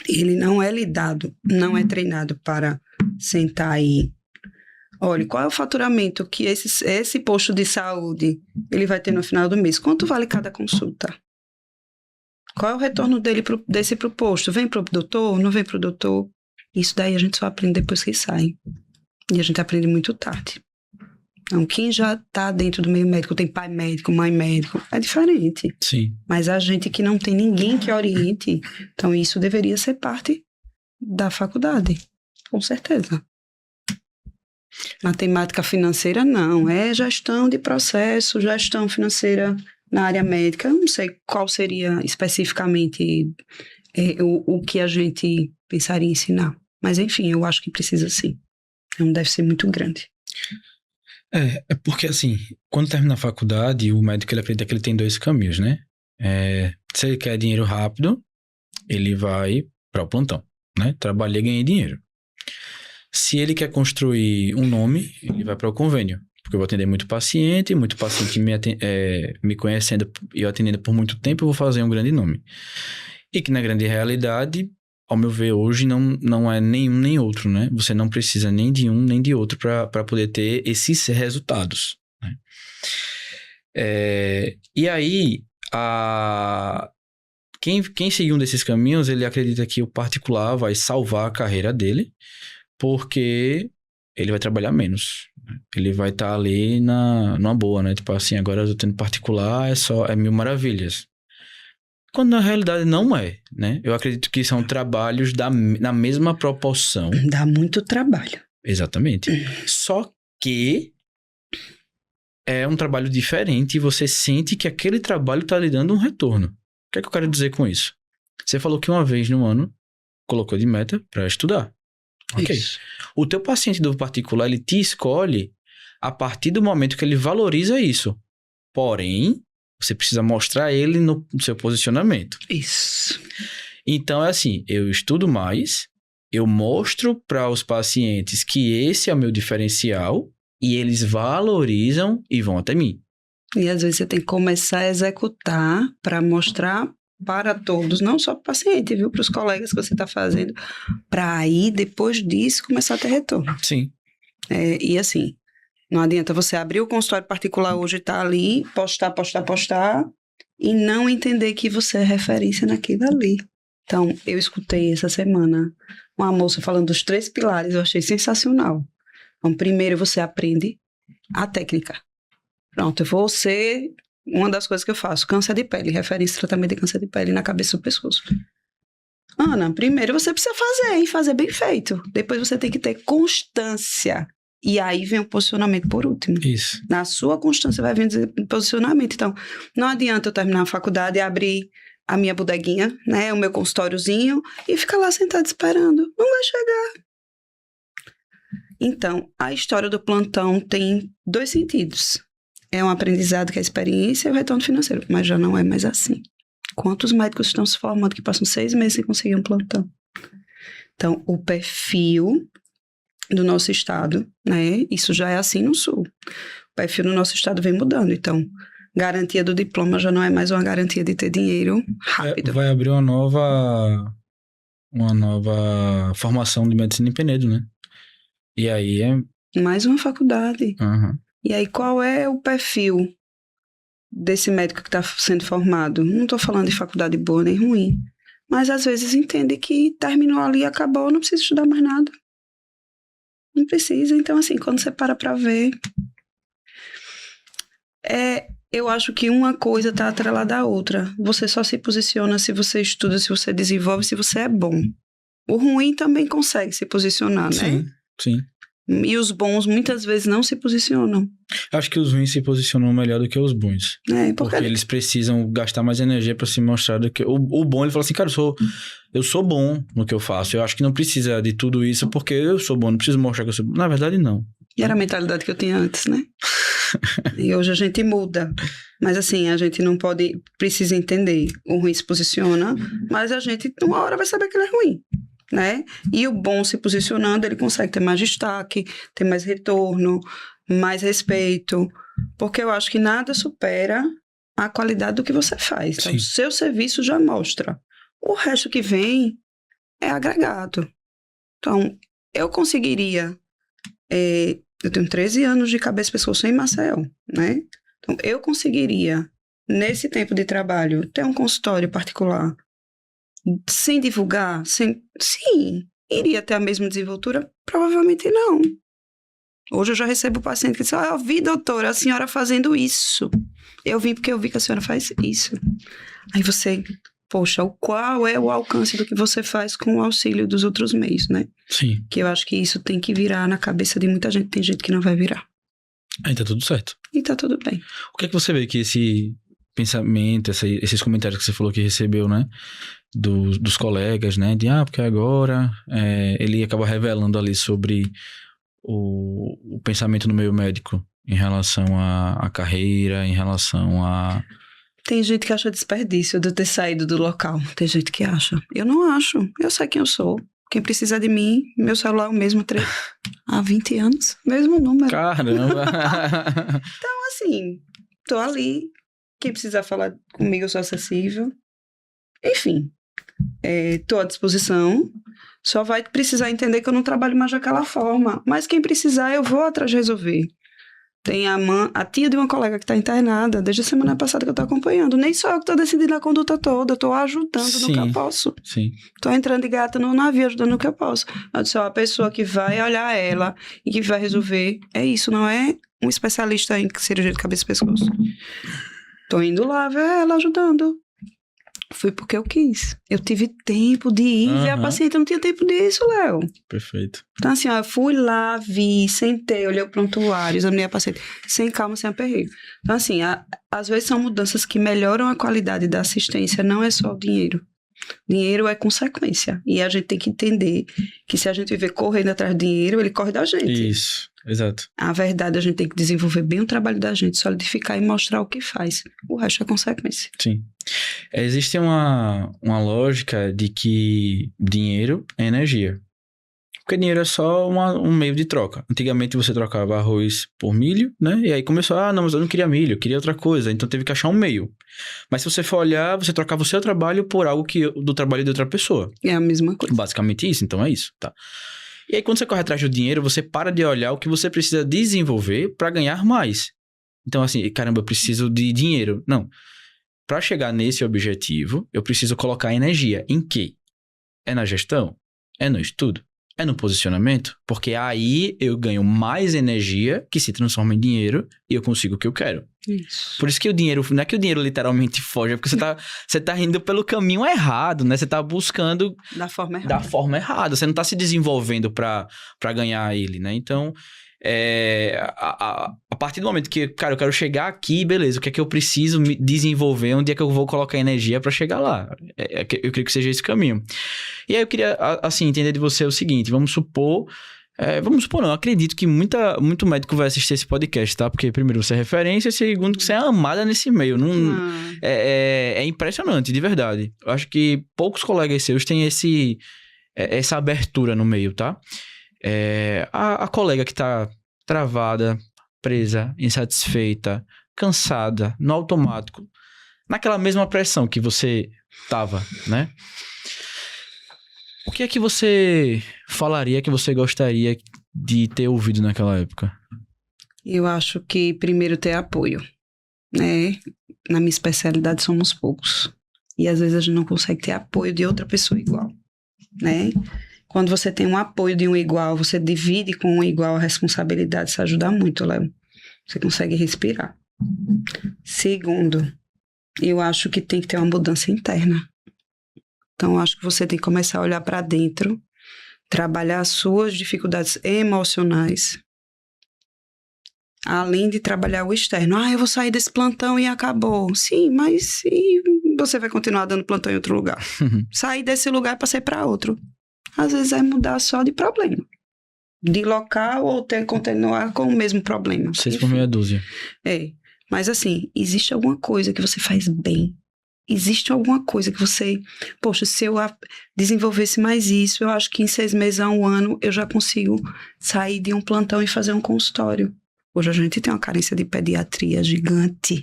Ele não é lidado, não é treinado para sentar aí. Olha, qual é o faturamento que esse posto de saúde ele vai ter no final do mês? Quanto vale cada consulta? Qual é o retorno desse pro posto? Vem pro doutor? Não vem pro doutor? Isso daí a gente só aprende depois que sai. E a gente aprende muito tarde. Então, quem já está dentro do meio médico, tem pai médico, mãe médico, é diferente. Sim. Mas a gente que não tem ninguém que oriente, então isso deveria ser parte da faculdade, com certeza. Matemática financeira, não. É gestão de processo, gestão financeira na área médica. Eu não sei qual seria especificamente o que a gente pensaria em ensinar. Mas, enfim, eu acho que precisa sim. Não deve ser muito grande. É porque, assim, quando termina a faculdade, o médico ele acredita que ele tem 2 caminhos, né? Se ele quer dinheiro rápido, ele vai para o plantão, né? Trabalhar e ganhar dinheiro. Se ele quer construir um nome, ele vai para o convênio. Porque eu vou atender muito paciente me conhecendo e eu atendendo por muito tempo, eu vou fazer um grande nome. E que na grande realidade, ao meu ver, hoje não é nenhum nem outro, né? Você não precisa nem de um nem de outro para poder ter esses resultados, né? E aí, quem seguir um desses caminhos, ele acredita que o particular vai salvar a carreira dele, porque ele vai trabalhar menos. Ele vai estar ali numa boa, né? Tipo assim, agora eu tô tendo particular, é mil maravilhas. Quando na realidade não é, né? Eu acredito que são trabalhos na mesma proporção. Dá muito trabalho. Exatamente. Só que é um trabalho diferente e você sente que aquele trabalho tá lhe dando um retorno. O que é que eu quero dizer com isso? Você falou que uma vez no ano colocou de meta para estudar. Ok. Isso. O teu paciente do particular, ele te escolhe a partir do momento que ele valoriza isso. Porém, você precisa mostrar ele no seu posicionamento. Isso. Então, é assim, eu estudo mais, eu mostro para os pacientes que esse é o meu diferencial e eles valorizam e vão até mim. E às vezes você tem que começar a executar para mostrar para todos, não só para o paciente, viu? Para os colegas que você está fazendo, para aí, depois disso, começar a ter retorno. Sim. E assim, não adianta você abrir o consultório particular hoje e estar ali, postar, e não entender que você é referência naquilo ali. Então, eu escutei essa semana uma moça falando dos 3 pilares, eu achei sensacional. Então, primeiro você aprende a técnica. Pronto, eu vou ser... Uma das coisas que eu faço, câncer de pele, referência tratamento de câncer de pele na cabeça do pescoço. Ana, primeiro você precisa fazer, e fazer bem feito. Depois você tem que ter constância. E aí vem o posicionamento por último. Isso. Na sua constância vai vir o posicionamento. Então, não adianta eu terminar a faculdade e abrir a minha bodeguinha, né, o meu consultóriozinho, e ficar lá sentado esperando. Não vai chegar. Então, a história do plantão tem 2 sentidos. É um aprendizado que é a experiência e o retorno financeiro, mas já não é mais assim. Quantos médicos estão se formando que passam 6 meses sem conseguir um plantão? Então, o perfil do nosso estado, né? Isso já é assim no Sul. O perfil do nosso estado vem mudando. Então, garantia do diploma já não é mais uma garantia de ter dinheiro rápido. Vai abrir uma nova formação de medicina em Penedo, né? E aí mais uma faculdade. Uhum. E aí, qual é o perfil desse médico que está sendo formado? Não estou falando de faculdade boa nem ruim, mas às vezes entende que terminou ali, acabou, não precisa estudar mais nada. Não precisa. Então, assim, quando você para ver... Eu acho que uma coisa está atrelada à outra. Você só se posiciona se você estuda, se você desenvolve, se você é bom. O ruim também consegue se posicionar, né? Sim, sim. E os bons muitas vezes não se posicionam. Acho que os ruins se posicionam melhor do que os bons. Porque eles precisam gastar mais energia para se mostrar do que... O bom, ele fala assim, cara, eu sou bom no que eu faço. Eu acho que não precisa de tudo isso porque eu sou bom, não preciso mostrar que eu sou bom. Na verdade, não. E era a mentalidade que eu tinha antes, né? E hoje a gente muda. Mas assim, a gente não precisa entender. O ruim se posiciona, mas a gente, uma hora, vai saber que ele é ruim, né? E o bom se posicionando, ele consegue ter mais destaque, ter mais retorno, mais respeito, porque eu acho que nada supera a qualidade do que você faz. Então, o seu serviço já mostra. O resto que vem é agregado. Então, eu conseguiria... eu tenho 13 anos de cabeça e pescoço em Maceió, né? Então, eu conseguiria, nesse tempo de trabalho, ter um consultório particular sem divulgar? Sim. Iria ter a mesma desenvoltura? Provavelmente não. Hoje eu já recebo paciente que diz, eu vi, doutora, a senhora fazendo isso. Eu vim porque eu vi que a senhora faz isso. Aí você, poxa, qual é o alcance do que você faz com o auxílio dos outros meios, né? Sim. Que eu acho que isso tem que virar na cabeça de muita gente. Tem gente que não vai virar. Aí tá tudo certo. E tá tudo bem. O que é que você vê que pensamento, esses comentários que você falou que recebeu, né? Dos colegas, né? Porque agora ele acaba revelando ali sobre o pensamento no meio médico em relação à carreira, em relação a... Tem gente que acha desperdício de eu ter saído do local. Tem gente que acha. Eu não acho. Eu sei quem eu sou. Quem precisar de mim, meu celular é o mesmo há 20 anos. Mesmo número. Caramba! Então, assim, tô ali. Quem precisar falar comigo, eu sou acessível. Enfim, tô à disposição. Só vai precisar entender que eu não trabalho mais daquela forma. Mas quem precisar, eu vou atrás de resolver. Tem a tia de uma colega que está internada desde a semana passada que eu estou acompanhando. Nem só eu que estou decidindo a conduta toda. Eu estou ajudando no que eu posso. Estou entrando de gata no navio, ajudando no que eu posso. Eu disse, a pessoa que vai olhar ela e que vai resolver é isso, não é um especialista em cirurgia de cabeça e pescoço. Estou indo lá ver ela ajudando. Fui porque eu quis. Eu tive tempo de ir ver a paciente. Eu não tinha tempo disso, Léo. Perfeito. Então, assim, eu fui lá, vi, sentei, olhei o prontuário, examinei a paciente. Sem calma, sem aperreio. Então, assim, às vezes são mudanças que melhoram a qualidade da assistência. Não é só o dinheiro. Dinheiro é consequência. E a gente tem que entender que se a gente viver correndo atrás de dinheiro, ele corre da gente. Isso, exato. A verdade, a gente tem que desenvolver bem o trabalho da gente, solidificar e mostrar o que faz. O resto é consequência. Sim. Existe uma lógica de que dinheiro é energia. Porque dinheiro é só um meio de troca. Antigamente você trocava arroz por milho, né? E aí começou, não, mas eu não queria milho, eu queria outra coisa. Então teve que achar um meio. Mas se você for olhar, você trocava o seu trabalho por algo do trabalho de outra pessoa. É a mesma coisa. Basicamente isso, então é isso, tá? E aí quando você corre atrás do dinheiro, você para de olhar o que você precisa desenvolver para ganhar mais. Então assim, caramba, eu preciso de dinheiro. Não. Para chegar nesse objetivo, eu preciso colocar energia. Em quê? É na gestão? É no estudo? É no posicionamento? Porque aí eu ganho mais energia que se transforma em dinheiro e eu consigo o que eu quero. Isso. Por isso que o dinheiro, não é que o dinheiro literalmente foge, é porque você tá indo pelo caminho errado, né? Você tá buscando... Da forma errada. Você não tá se desenvolvendo para ganhar ele, né? Então... a partir do momento que, cara, eu quero chegar aqui, beleza, o que é que eu preciso me desenvolver, onde é que eu vou colocar energia para chegar lá? Eu creio que seja esse caminho. E aí eu queria, assim, entender de você o seguinte, vamos supor, não, eu acredito que muito médico vai assistir esse podcast, tá? Porque primeiro você é referência, e segundo que você é amada nesse meio. É impressionante, de verdade. Eu acho que poucos colegas seus têm essa abertura no meio, tá? A colega que tá travada, presa, insatisfeita, cansada, no automático, naquela mesma pressão que você tava, né? O que é que você falaria que você gostaria de ter ouvido naquela época? Eu acho que primeiro ter apoio, né? Na minha especialidade somos poucos. E às vezes a gente não consegue ter apoio de outra pessoa igual, né? Quando você tem um apoio de um igual, você divide com um igual a responsabilidade, isso ajuda muito, Léo. Você consegue respirar. Segundo, eu acho que tem que ter uma mudança interna. Então, eu acho que você tem que começar a olhar para dentro, trabalhar as suas dificuldades emocionais, além de trabalhar o externo. Eu vou sair desse plantão e acabou. Sim, mas e você vai continuar dando plantão em outro lugar? Sair desse lugar e passar para outro. Às vezes é mudar só de problema. De local ou continuar com o mesmo problema. 6 por meia dúzia. Mas assim, existe alguma coisa que você faz bem. Existe alguma coisa que você... Poxa, se eu desenvolvesse mais isso, eu acho que em 6 meses a 1 ano eu já consigo sair de um plantão e fazer um consultório. Hoje a gente tem uma carência de pediatria gigante.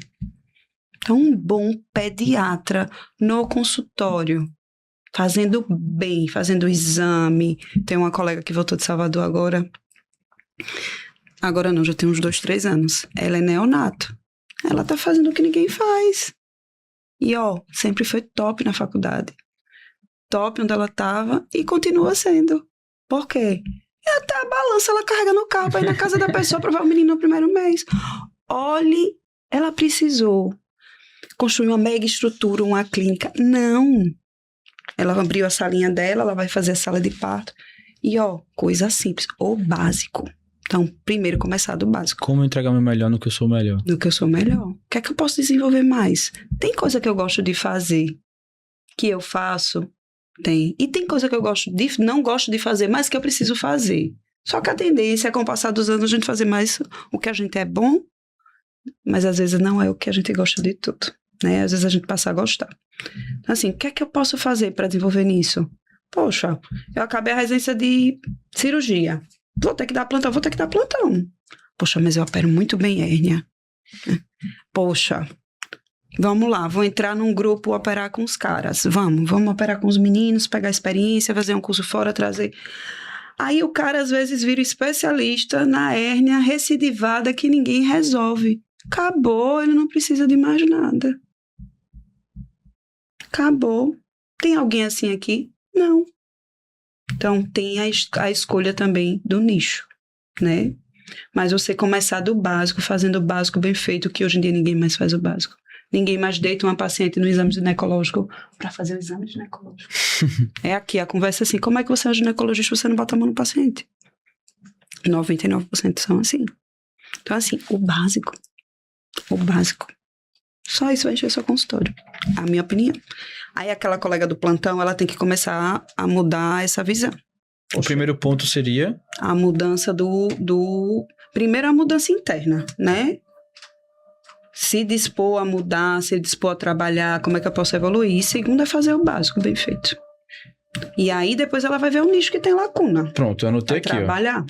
Então, um bom pediatra no consultório, fazendo bem, fazendo o exame. Tem uma colega que voltou de Salvador agora. Agora não, já tem uns 2, 3 anos. Ela é neonato. Ela tá fazendo o que ninguém faz. E, sempre foi top na faculdade. Top onde ela tava e continua sendo. Por quê? E até a balança ela carrega no carro pra ir na casa da pessoa pra ver o menino no primeiro mês. Olhe, ela precisou construir uma mega estrutura, uma clínica. Não. Ela abriu a salinha dela, ela vai fazer a sala de parto. E, coisa simples, o básico. Então, primeiro começar do básico. Como entregar meu melhor no que eu sou melhor? No que eu sou melhor. O que é que eu posso desenvolver mais? Tem coisa que eu gosto de fazer, que eu faço? Tem. E tem coisa que eu não gosto de fazer, mas que eu preciso fazer. Só que a tendência é, com o passar dos anos, a gente fazer mais o que a gente é bom, mas às vezes não é o que a gente gosta de tudo, né? Às vezes a gente passa a gostar. Então, assim, o que é que eu posso fazer para desenvolver nisso? Poxa, eu acabei a residência de cirurgia. Vou ter que dar plantão. Poxa, mas eu opero muito bem hérnia. Poxa, vamos lá, vou entrar num grupo, operar com os caras. Vamos operar com os meninos, pegar experiência, fazer um curso fora, trazer. Aí o cara às vezes vira especialista na hérnia recidivada que ninguém resolve. Acabou, ele não precisa de mais nada. Acabou. Tem alguém assim aqui? Não. Então, tem a escolha também do nicho, né? Mas você começar do básico, fazendo o básico bem feito, que hoje em dia ninguém mais faz o básico. Ninguém mais deita uma paciente no exame ginecológico para fazer o exame ginecológico. É aqui a conversa assim, como é que você é um ginecologista se você não bota a mão no paciente? 99% são assim. Então, assim, o básico. Só isso vai encher seu consultório. A minha opinião. Aí aquela colega do plantão, ela tem que começar a mudar essa visão. O primeiro ponto seria? A mudança Primeiro, a mudança interna, né? Se dispor a mudar, se dispor a trabalhar, como é que eu posso evoluir? E segundo é fazer o básico bem feito. E aí, depois ela vai ver o nicho que tem lacuna. Pronto, eu anotei aqui, trabalhar.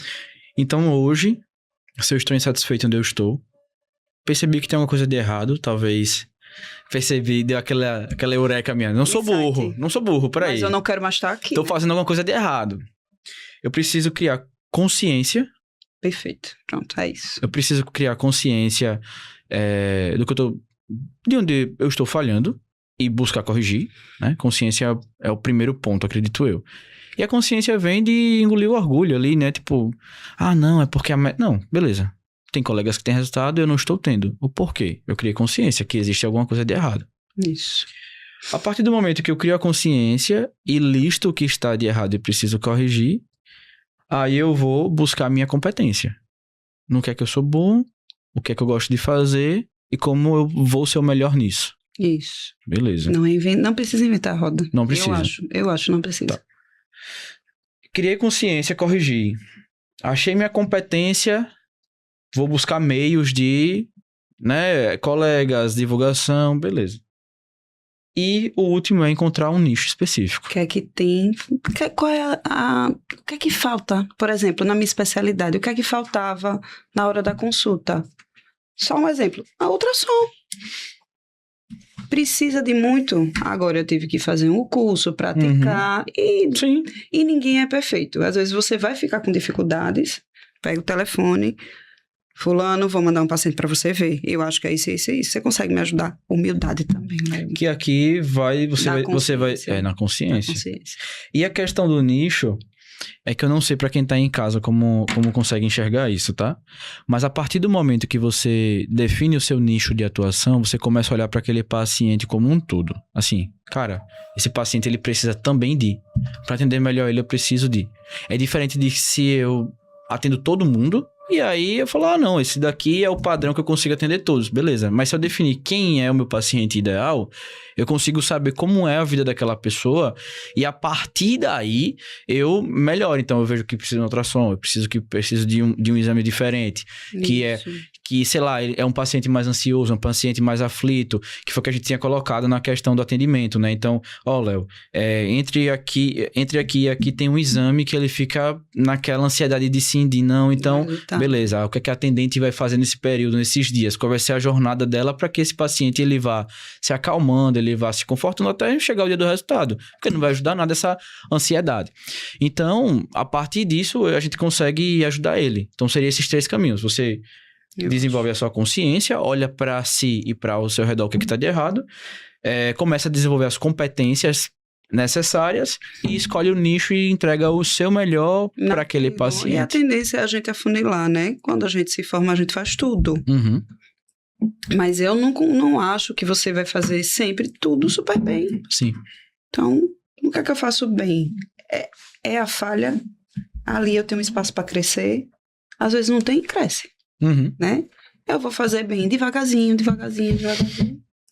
Então, hoje, se eu estou insatisfeito onde eu estou, percebi que tem alguma coisa de errado, talvez percebi, deu aquela eureka minha. Não sou burro, peraí. Mas eu não quero mais estar aqui. Tô fazendo alguma coisa de errado. Eu preciso criar consciência. Perfeito, pronto, é isso. Eu preciso criar consciência de onde eu estou falhando e buscar corrigir, né? Consciência é o primeiro ponto, acredito eu. E a consciência vem de engolir o orgulho ali, né? Tipo, não, é porque não, beleza. Tem colegas que têm resultado e eu não estou tendo. O porquê? Eu criei consciência que existe alguma coisa de errado. Isso. A partir do momento que eu crio a consciência e listo o que está de errado e preciso corrigir, aí eu vou buscar a minha competência. No que é que eu sou bom, o que é que eu gosto de fazer e como eu vou ser o melhor nisso. Isso. Beleza. Não precisa inventar a roda. Não precisa. Eu acho, não precisa. Tá. Criei consciência, corrigi. Achei minha competência... Vou buscar meios de, né, colegas, divulgação, beleza. E o último é encontrar um nicho específico. O que é que tem? Qual é o que é que falta? Por exemplo, na minha especialidade, o que é que faltava na hora da consulta? Só um exemplo. A ultrassom. Precisa de muito. Agora eu tive que fazer um curso, praticar. Sim. E ninguém é perfeito. Às vezes você vai ficar com dificuldades, pega o telefone... Fulano, vou mandar um paciente para você ver. Eu acho que é isso. Você consegue me ajudar? Humildade também, né? Que aqui você vai... na consciência. E a questão do nicho é que eu não sei para quem tá em casa como consegue enxergar isso, tá? Mas a partir do momento que você define o seu nicho de atuação, você começa a olhar para aquele paciente como um todo. Assim, cara, esse paciente ele precisa também de... Para atender melhor ele, eu preciso de... É diferente de se eu atendo todo mundo... E aí eu falo, não, esse daqui é o padrão que eu consigo atender todos, beleza. Mas se eu definir quem é o meu paciente ideal, eu consigo saber como é a vida daquela pessoa e a partir daí eu melhoro. Então eu vejo que precisa de uma ultrassom, eu preciso de um exame diferente, que, sei lá, é um paciente mais ansioso, um paciente mais aflito, que foi o que a gente tinha colocado na questão do atendimento, né? Então, Léo, entre aqui e aqui tem um exame que ele fica naquela ansiedade de sim, de não, então... Beleza, o que é que a atendente vai fazer nesse período, nesses dias? Qual vai ser a jornada dela para que esse paciente ele vá se acalmando, ele vá se confortando até chegar o dia do resultado? Porque não vai ajudar nada essa ansiedade. Então, a partir disso, a gente consegue ajudar ele. Então, seriam esses 3 caminhos. Você desenvolve a sua consciência, olha para si e para o seu redor o que está de errado, começa a desenvolver as competências necessárias e escolhe o nicho e entrega o seu melhor para aquele paciente. E a tendência é a gente afunilar, né? Quando a gente se forma, a gente faz tudo. Uhum. Mas eu não acho que você vai fazer sempre tudo super bem. Sim. Então, o que é que eu faço bem? É a falha. Ali eu tenho espaço para crescer. às vezes não tem e cresce, né? Eu vou fazer bem devagarzinho.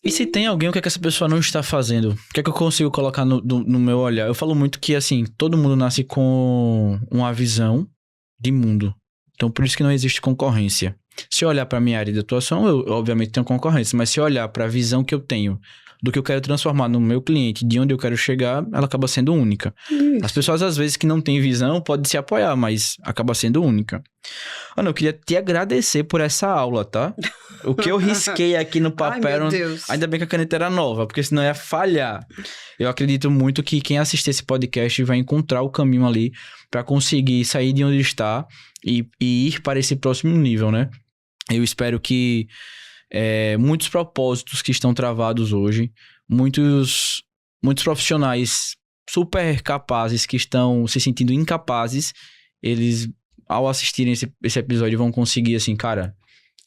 E se tem alguém, o que é que essa pessoa não está fazendo? O que é que eu consigo colocar no meu olhar? Eu falo muito que, assim, todo mundo nasce com uma visão de mundo. Então, por isso que não existe concorrência. Se eu olhar para a minha área de atuação, eu obviamente tenho concorrência. Mas se eu olhar para a visão que eu tenho do que eu quero transformar no meu cliente, de onde eu quero chegar, ela acaba sendo única. Isso. As pessoas, às vezes, que não têm visão, podem se apoiar, mas acaba sendo única. Ana, eu queria te agradecer por essa aula, tá? O que eu risquei aqui no papel... Ai, meu Deus. Ainda bem que a caneta era nova, porque senão ia falhar. Eu acredito muito que quem assistir esse podcast vai encontrar o caminho ali para conseguir sair de onde está e ir para esse próximo nível, né? Eu espero que muitos propósitos que estão travados hoje, muitos profissionais super capazes que estão se sentindo incapazes, eles, ao assistirem esse episódio, vão conseguir assim, cara,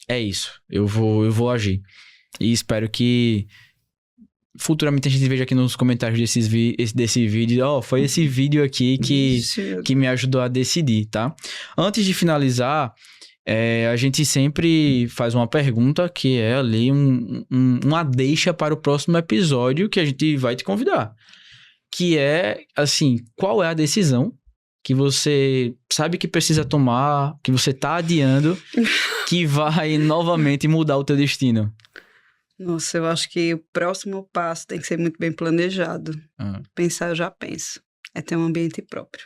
é isso, eu vou agir. E espero que futuramente a gente veja aqui nos comentários desse vídeo, foi esse vídeo aqui que me ajudou a decidir, tá? Antes de finalizar, a gente sempre faz uma pergunta que é ali uma deixa para o próximo episódio que a gente vai te convidar. Que é, assim, qual é a decisão que você sabe que precisa tomar, que você tá adiando, que vai novamente mudar o teu destino? Nossa, eu acho que o próximo passo tem que ser muito bem planejado. Pensar, eu já penso. É ter um ambiente próprio.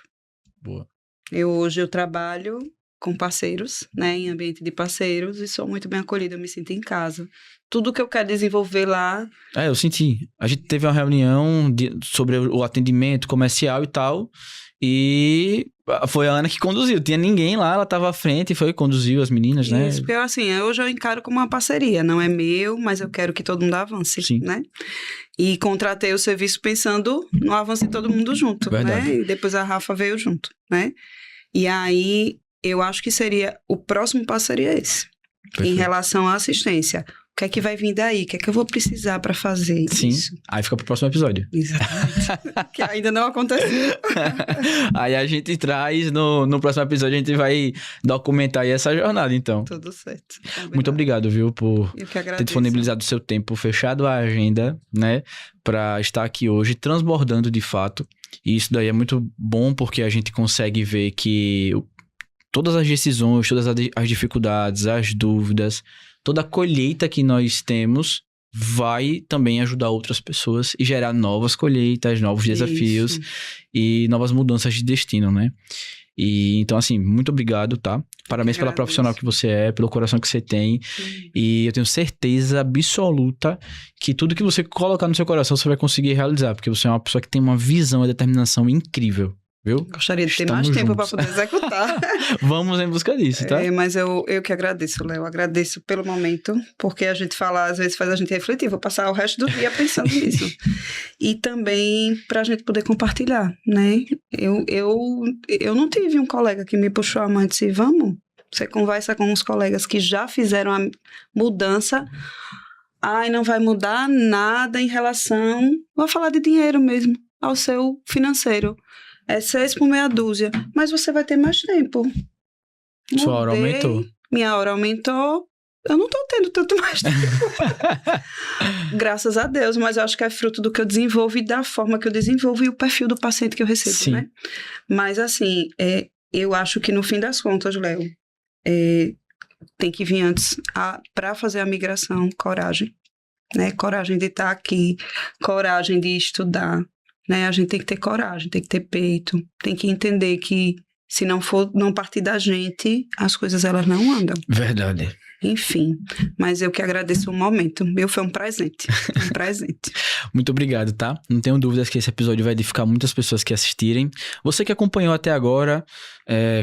Boa. Hoje eu trabalho com parceiros, né, em ambiente de parceiros, e sou muito bem acolhida, eu me sinto em casa. Tudo que eu quero desenvolver lá... eu senti. A gente teve uma reunião sobre o atendimento comercial e tal, e foi a Ana que conduziu. Tinha ninguém lá, ela estava à frente e conduziu as meninas, né? Isso, porque assim, hoje eu encaro como uma parceria, não é meu, mas eu quero que todo mundo avance, Sim. Né? E contratei o serviço pensando no avanço de todo mundo junto, Verdade. Né? E depois a Rafa veio junto, né? E aí... eu acho que o próximo passo seria esse. Perfeito. Em relação à assistência. O que é que vai vir daí? O que é que eu vou precisar para fazer Sim. isso? Aí fica pro próximo episódio. Exatamente. Que ainda não aconteceu. Aí a gente traz, no próximo episódio, a gente vai documentar aí essa jornada, então. Tudo certo. Muito obrigado, viu, por ter disponibilizado o seu tempo, fechado a agenda, né, para estar aqui hoje, transbordando de fato. E isso daí é muito bom, porque a gente consegue ver que... todas as decisões, todas as dificuldades, as dúvidas, toda a colheita que nós temos vai também ajudar outras pessoas e gerar novas colheitas, novos desafios e novas mudanças de destino, né? E então, assim, muito obrigado, tá? Parabéns pela profissional que você é, pelo coração que você tem. E eu tenho certeza absoluta que tudo que você colocar no seu coração você vai conseguir realizar, porque você é uma pessoa que tem uma visão e determinação incrível. Viu? Gostaria de ter mais tempo para poder executar. Vamos em busca disso, tá? Mas eu que agradeço, Léo. Agradeço pelo momento, porque a gente fala, às vezes faz a gente refletir. Vou passar o resto do dia pensando nisso. E também para a gente poder compartilhar, né? Eu não tive um colega que me puxou a mão e disse, vamos. Você conversa com uns colegas que já fizeram a mudança. Não vai mudar nada em relação... Vou falar de dinheiro mesmo, ao seu financeiro. É 6 por meia dúzia. Mas você vai ter mais tempo. Sua hora aumentou. Minha hora aumentou. Eu não tô tendo tanto mais tempo. Graças a Deus. Mas eu acho que é fruto do que eu desenvolvo e da forma que eu desenvolvo e o perfil do paciente que eu recebo, Sim. Né? Mas assim, eu acho que no fim das contas, Léo, tem que vir antes para fazer a migração, coragem. Né? Coragem de estar aqui. Coragem de estudar. Né? A gente tem que ter coragem, tem que ter peito, tem que entender que se não partir da gente, as coisas elas não andam. Verdade. Enfim, mas eu que agradeço o momento. Meu foi um presente. Um presente. Muito obrigado, tá? Não tenho dúvidas que esse episódio vai edificar muitas pessoas que assistirem. Você que acompanhou até agora,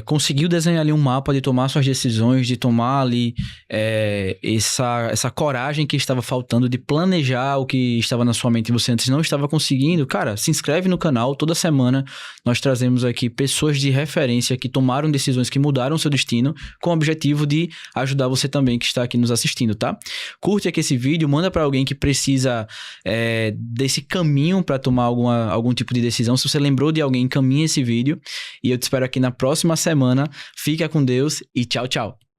conseguiu desenhar ali um mapa de tomar suas decisões, de tomar ali essa coragem que estava faltando, de planejar o que estava na sua mente e você antes não estava conseguindo. Cara, se inscreve no canal. Toda semana nós trazemos aqui pessoas de referência que tomaram decisões que mudaram seu destino com o objetivo de ajudar você também que está aqui nos assistindo, tá? Curte aqui esse vídeo, manda para alguém que precisa desse caminho para tomar algum tipo de decisão. Se você lembrou de alguém, encaminha esse vídeo e eu te espero aqui na próxima próxima semana. Fica com Deus e tchau, tchau.